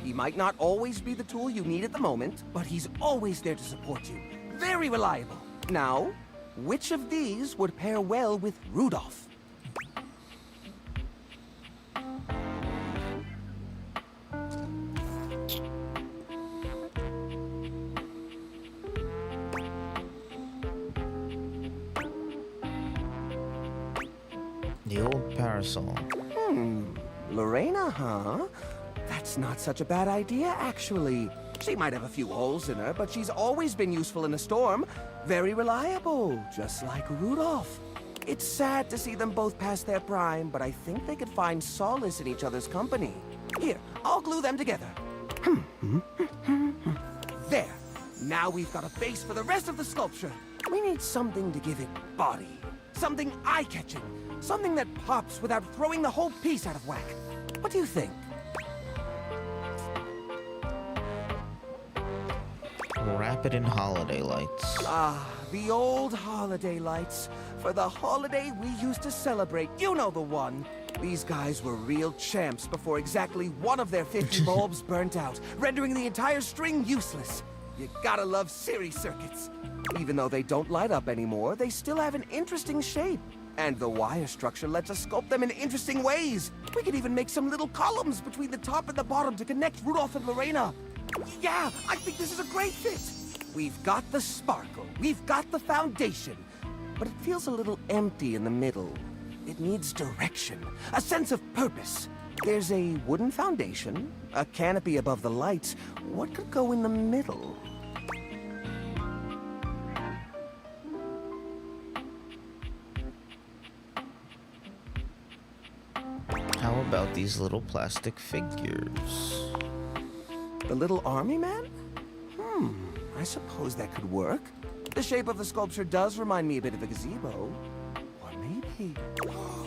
He might not always be the tool you need at the moment, but he's always there to support you. Very reliable. Now, which of these would pair well with Rudolph? The old parasol. Lorena, huh? That's not such a bad idea, actually. She might have a few holes in her, but she's always been useful in a storm. Very reliable, just like Rudolph. It's sad to see them both past their prime, but I think they could find solace in each other's company. Here, I'll glue them together. There. Now we've got a base for the rest of the sculpture. We need something to give it body. Something eye-catching. Something that pops without throwing the whole piece out of whack. What do you think? Wrap it in holiday lights. Ah, the old holiday lights. For the holiday we used to celebrate. You know the one. These guys were real champs before exactly one of their 50 bulbs burnt out, rendering the entire string useless. You gotta love series circuits. Even though they don't light up anymore, they still have an interesting shape. And the wire structure lets us sculpt them in interesting ways. We could even make some little columns between the top and the bottom to connect Rudolph and Lorena. Yeah, I think this is a great fit. We've got the sparkle, we've got the foundation, but it feels a little empty in the middle. It needs direction, a sense of purpose. There's a wooden foundation, a canopy above the lights. What could go in the middle? How about these little plastic figures? The little army man? I suppose that could work. The shape of the sculpture does remind me a bit of a gazebo. Or maybe...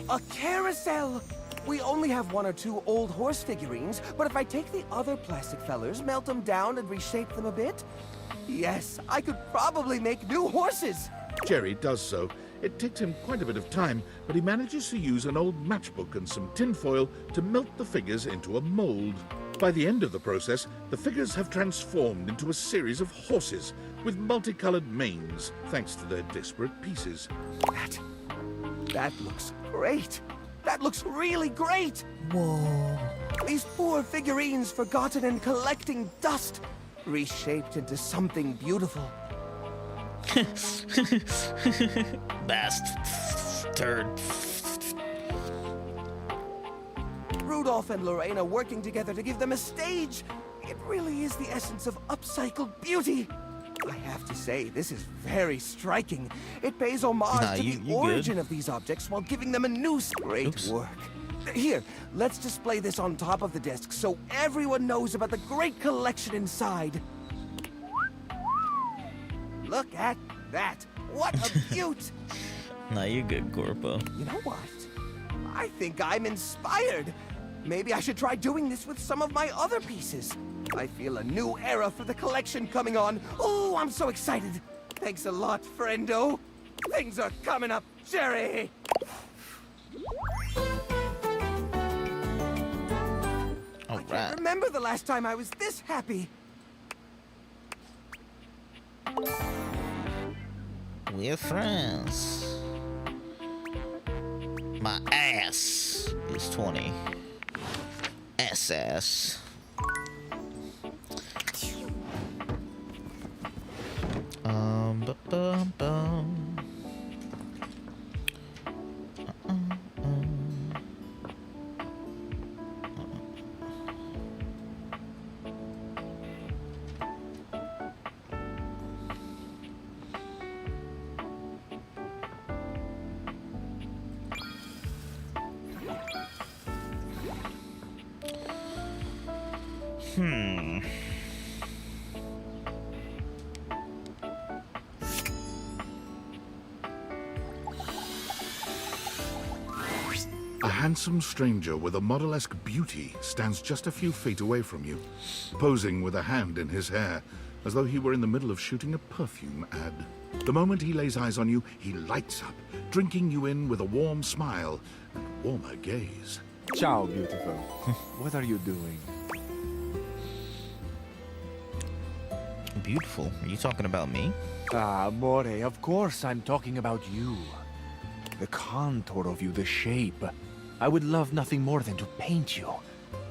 a carousel! We only have one or two old horse figurines, but if I take the other plastic fellers, melt them down and reshape them a bit... yes, I could probably make new horses! Jerry does so. It takes him quite a bit of time, but he manages to use an old matchbook and some tinfoil to melt the figures into a mold. By the end of the process, the figures have transformed into a series of horses with multicolored manes, thanks to their disparate pieces. That looks great! That looks really great! Whoa. These poor figurines forgotten and collecting dust, reshaped into something beautiful. Bastard. Rudolph and Lorena working together to give them a stage. It really is the essence of upcycled beauty. I have to say, this is very striking. It pays homage to the origin of these objects while giving them a new great work. Here, let's display this on top of the desk so everyone knows about the great collection inside. Look at that. What a beaut! Nah, you're good, Corpo. You know what? I think I'm inspired. Maybe I should try doing this with some of my other pieces. I feel a new era for the collection coming on. Oh, I'm so excited. Thanks a lot, friendo. Things are coming up, Jerry. Can't remember the last time I was this happy. We're friends. My ass is 20. SS. Ba-bum-bum. A handsome stranger with a model-esque beauty stands just a few feet away from you, posing with a hand in his hair, as though he were in the middle of shooting a perfume ad. The moment he lays eyes on you, he lights up, drinking you in with a warm smile and warmer gaze. Ciao, beautiful. What are you doing? Beautiful? Are you talking about me? Ah, amore, of course I'm talking about you. The contour of you, the shape. I would love nothing more than to paint you.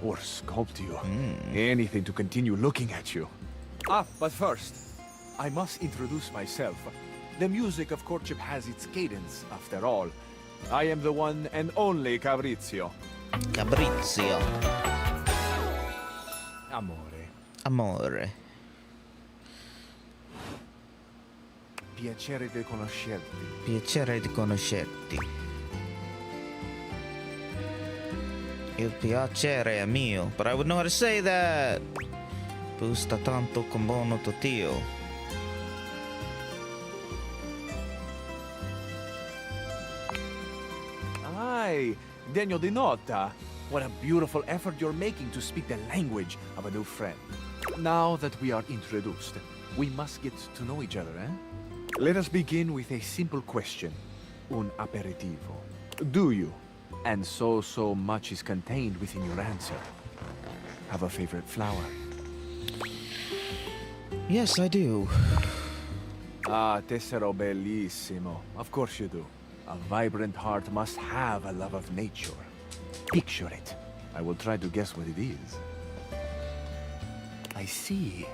Or sculpt you. Anything to continue looking at you. Ah, but first, I must introduce myself. The music of courtship has its cadence, after all. I am the one and only Cabrizio. Cabrizio. Amore. Amore. Piacere di conoscerti. Piacere di conoscerti. Il piacere è mio. But I would know how to say that. Gusta tanto con buono tio. Aye, Degno di nota. What a beautiful effort you're making to speak the language of a new friend. Now that we are introduced, we must get to know each other, eh? Let us begin with a simple question. Un aperitivo. Do you, and so much is contained within your answer, have a favorite flower? Yes, I do. Ah, tessero bellissimo. Of course you do. A vibrant heart must have a love of nature. Picture it. I will try to guess what it is. I see.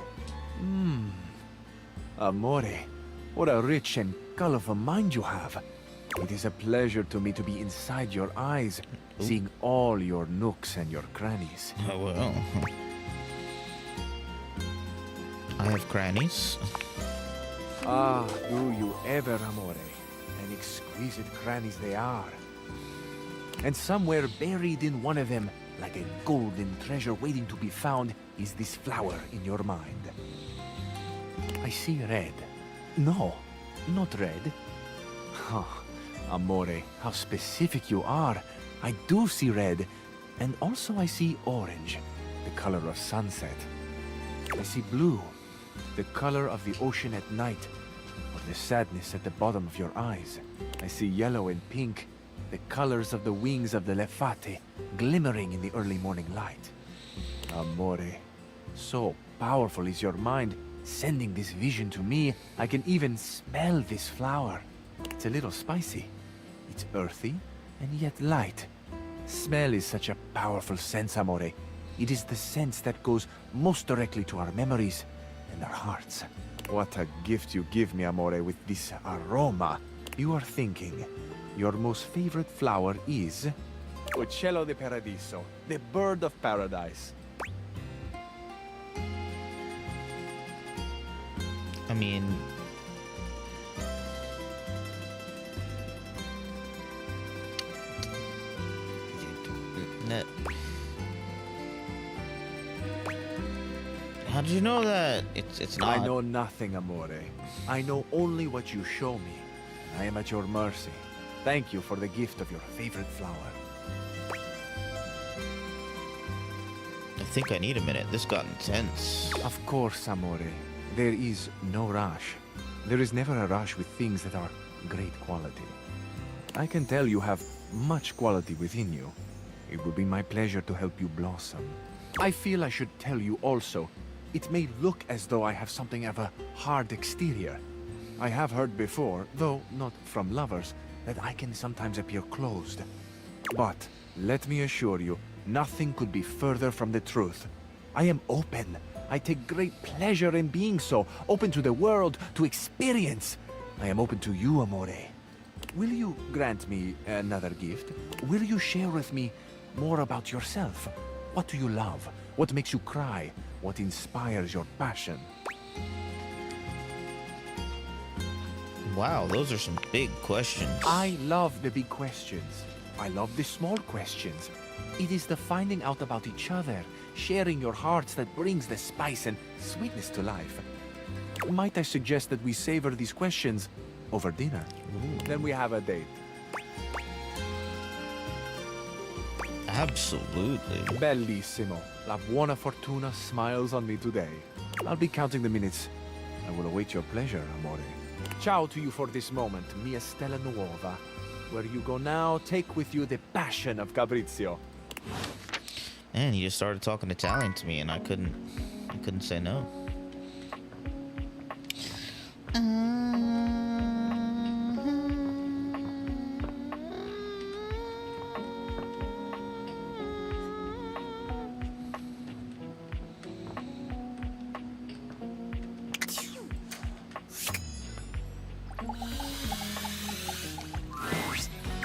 Amore, what a rich and colorful mind you have. It is a pleasure to me to be inside your eyes, seeing all your nooks and your crannies. Oh, well. I have crannies. Ah, do you ever, amore? And exquisite crannies they are. And somewhere buried in one of them, like a golden treasure waiting to be found, is this flower in your mind. I see red. No, not red. Huh. Amore, how specific you are. I do see red, and also I see orange, the color of sunset. I see blue, the color of the ocean at night, or the sadness at the bottom of your eyes. I see yellow and pink, the colors of the wings of the lefate, glimmering in the early morning light. Amore, so powerful is your mind, sending this vision to me. I can even smell this flower. It's a little spicy. It's earthy, and yet light. Smell is such a powerful sense, amore. It is the sense that goes most directly to our memories and our hearts. What a gift you give me, amore, with this aroma. You are thinking, your most favorite flower is Uccello di Paradiso, the bird of paradise. I mean... How did you know that? It's not. I know nothing, amore. I know only what you show me. I am at your mercy. Thank you for the gift of your favorite flower. I think I need a minute. This got intense. Of course, amore. There is no rush. There is never a rush with things that are great quality. I can tell you have much quality within you. It would be my pleasure to help you blossom. I feel I should tell you also. It may look as though I have something of a hard exterior. I have heard before, though not from lovers, that I can sometimes appear closed. But let me assure you, nothing could be further from the truth. I am open. I take great pleasure in being so, open to the world, to experience. I am open to you, amore. Will you grant me another gift? Will you share with me more about yourself? What do you love? What makes you cry? What inspires your passion? Wow, those are some big questions. I love the big questions. I love the small questions. It is the finding out about each other, sharing your hearts that brings the spice and sweetness to life. Might I suggest that we savor these questions over dinner? Then we have a date. Absolutely. Bellissimo. La buona fortuna smiles on me today. I'll be counting the minutes. I will await your pleasure, amore. Ciao to you for this moment, mia stella nuova. Where you go now, take with you the passion of Fabrizio. And he just started talking Italian to me, and I couldn't say no.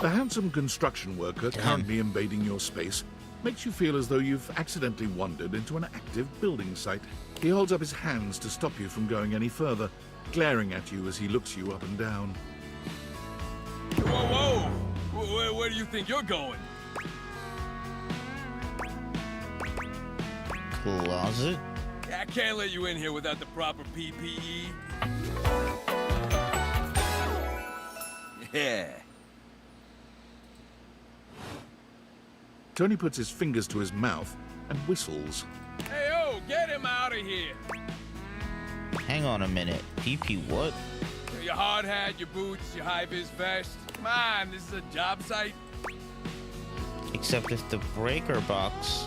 The handsome construction worker currently invading your space makes you feel as though you've accidentally wandered into an active building site. He holds up his hands to stop you from going any further, glaring at you as he looks you up and down. Whoa, whoa! Where do you think you're going? Closet? I can't let you in here without the proper PPE. Yeah. Tony puts his fingers to his mouth and whistles. Hey, oh, get him out of here! Hang on a minute. PP what? Your hard hat, your boots, your high-vis vest. Come on, this is a job site. Except it's the breaker box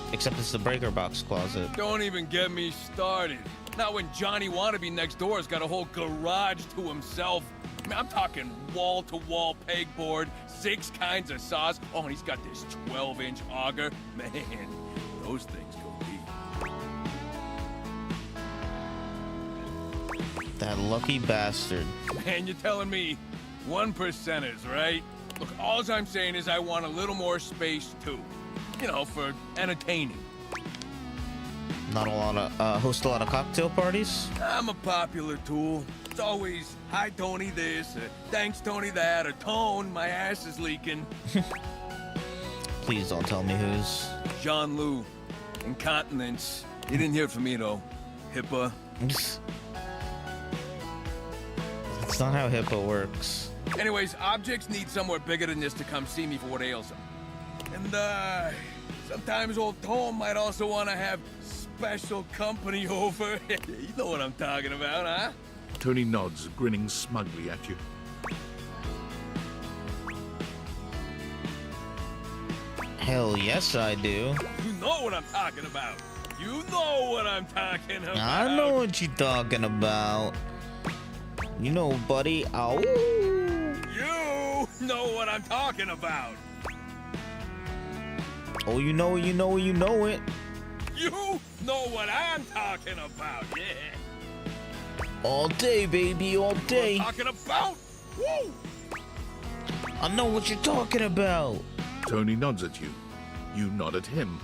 closet. Don't even get me started. Not when Johnny Wannabe next door has got a whole garage to himself. I mean, I'm talking wall-to-wall pegboard, 6 kinds of saws. Oh, and he's got this 12-inch auger. Man, those things go deep. That lucky bastard. Man, you're telling me 1%ers, right? Look, all I'm saying is I want a little more space, too. You know, for entertaining. Not a lot of, host a lot of cocktail parties? I'm a popular tool. It's always, hi, Tony this, thanks, Tony that, or Tone, my ass is leaking. Please don't tell me who's. Jean-Loup. Incontinence. You didn't hear it from me, though. HIPAA. That's not how HIPAA works. Anyways, objects need somewhere bigger than this to come see me for what ails them. And, sometimes old Tom might also want to have special company over. You know what I'm talking about, huh? Tony nods, grinning smugly at you. Hell yes, I do. You know what I'm talking about. You know what I'm talking about. I know what you're talking about. You know, buddy. Ow. You know what I'm talking about. Oh, you know it. You know what I'm talking about, yeah. All day, baby, all day. What I'm talking about? Woo! I know what you're talking about. Tony nods at you. You nod at him.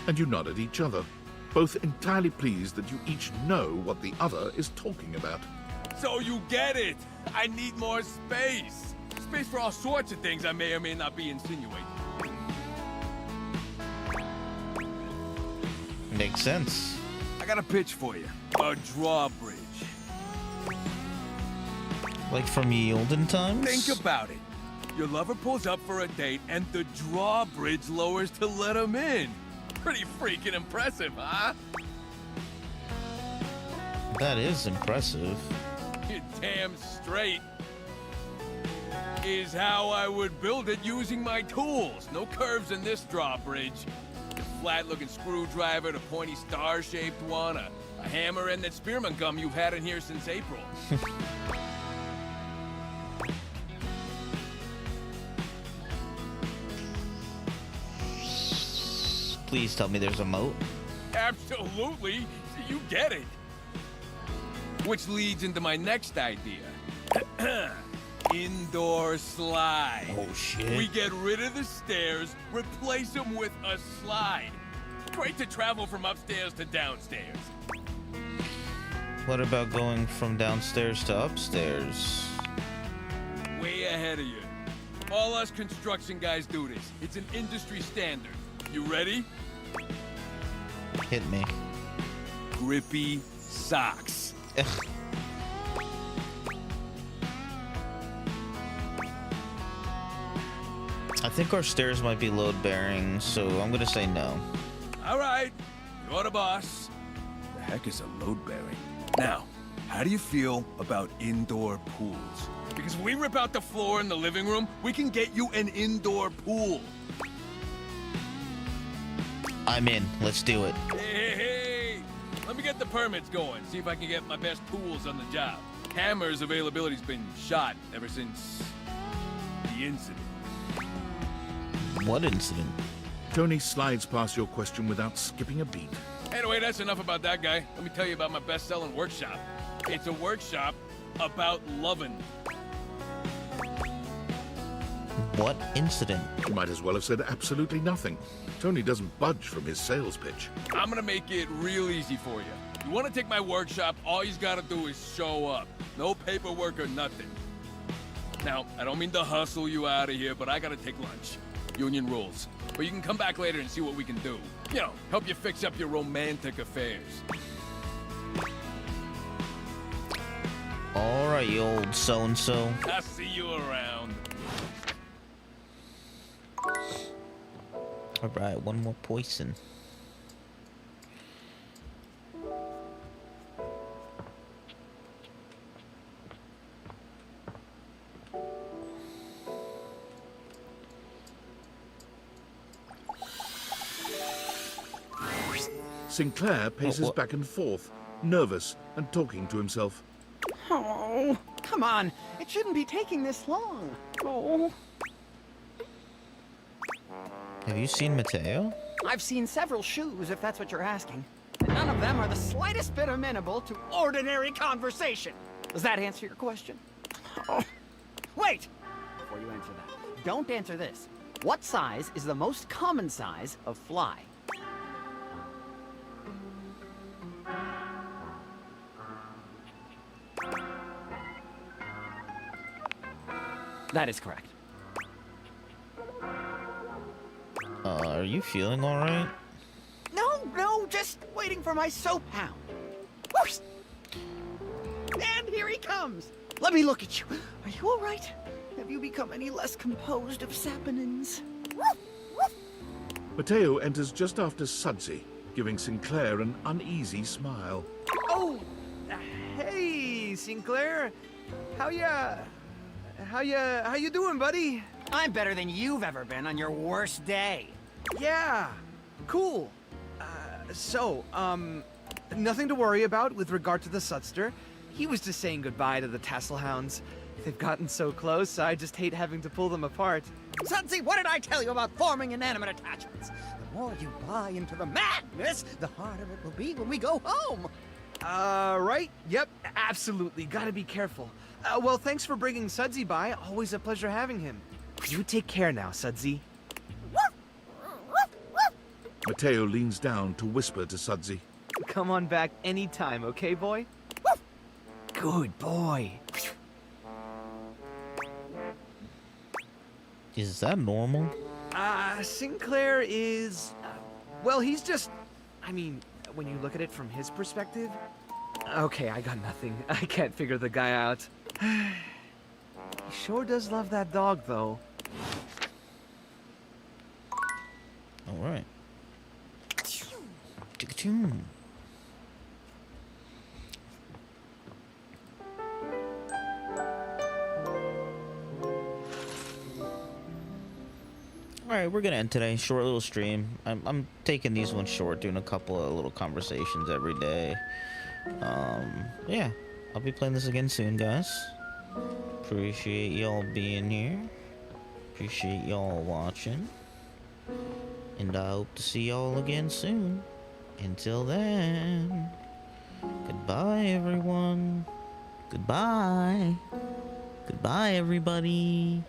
And you nod at each other, both entirely pleased that you each know what the other is talking about. So you get it. I need more space. Space for all sorts of things I may or may not be insinuating. Makes sense. I got a pitch for you. A drawbridge. Like from ye olden times? Think about it. Your lover pulls up for a date and the drawbridge lowers to let him in. Pretty freaking impressive, huh? That is impressive. You're damn straight. Is how I would build it using my tools. No curves in this drawbridge. flat-looking screwdriver, the pointy star-shaped one, a hammer, and that spearmint gum you've had in here since April. Please tell me there's a moat. Absolutely. You get it. Which leads into my next idea. Indoor slide. Oh, shit. We get rid of the stairs, replace them with a slide. Great to travel from upstairs to downstairs. What about going from downstairs to upstairs? Way ahead of you. All us construction guys do this. It's an industry standard. You ready? Hit me. Grippy socks. I think our stairs might be load-bearing, so I'm gonna say no. All right, you're the boss. The heck is a load-bearing? Now, how do you feel about indoor pools? Because if we rip out the floor in the living room, we can get you an indoor pool. I'm in. Let's do it. Hey. Let me get the permits going, see if I can get my best pools on the job. Hammer's availability's been shot ever since the incident. What incident? Tony slides past your question without skipping a beat. Anyway, that's enough about that guy. Let me tell you about my best-selling workshop. It's a workshop about loving. What incident? You might as well have said absolutely nothing. Tony doesn't budge from his sales pitch. I'm gonna make it real easy for you. You wanna take my workshop, all you gotta do is show up. No paperwork or nothing. Now, I don't mean to hustle you out of here, but I gotta take lunch. Union rules. But you can come back later and see what we can do. You know, help you fix up your romantic affairs. All right, you old so-and-so. I'll see you around. All right, one more poison. Sinclair paces back and forth, nervous and talking to himself. Oh, come on. It shouldn't be taking this long. Oh. Have you seen Mateo? I've seen several shoes, if that's what you're asking. And none of them are the slightest bit amenable to ordinary conversation. Does that answer your question? Oh. Wait! Before you answer that, don't answer this. What size is the most common size of fly? That is correct. Are you feeling all right? No, just waiting for my soap hound. Whoosh! And here he comes. Let me look at you. Are you all right? Have you become any less composed of saponins? Mateo enters just after Sudsy, giving Sinclair an uneasy smile. Oh, hey, Sinclair. How you doing, buddy? I'm better than you've ever been on your worst day. Yeah, cool. Nothing to worry about with regard to the Sudster. He was just saying goodbye to the Tasselhounds. They've gotten so close, I just hate having to pull them apart. Sudsy, what did I tell you about forming inanimate attachments? The more you buy into the madness, the harder it will be when we go home. Right? Yep, absolutely. Gotta be careful. Well, thanks for bringing Sudsy by. Always a pleasure having him. You take care now, Sudsy. Mateo leans down to whisper to Sudsy. Come on back anytime, okay, boy? Good boy. Is that normal? Sinclair is... well, he's just... I mean, when you look at it from his perspective... Okay, I got nothing. I can't figure the guy out. He sure does love that dog, though. All right. Alright, we're gonna end today. Short little stream. I'm taking these ones short, doing a couple of little conversations every day. Yeah. I'll be playing this again soon, guys. Appreciate y'all being here. Appreciate y'all watching. And I hope to see y'all again soon. Until then, goodbye, everyone. Goodbye. Goodbye, everybody.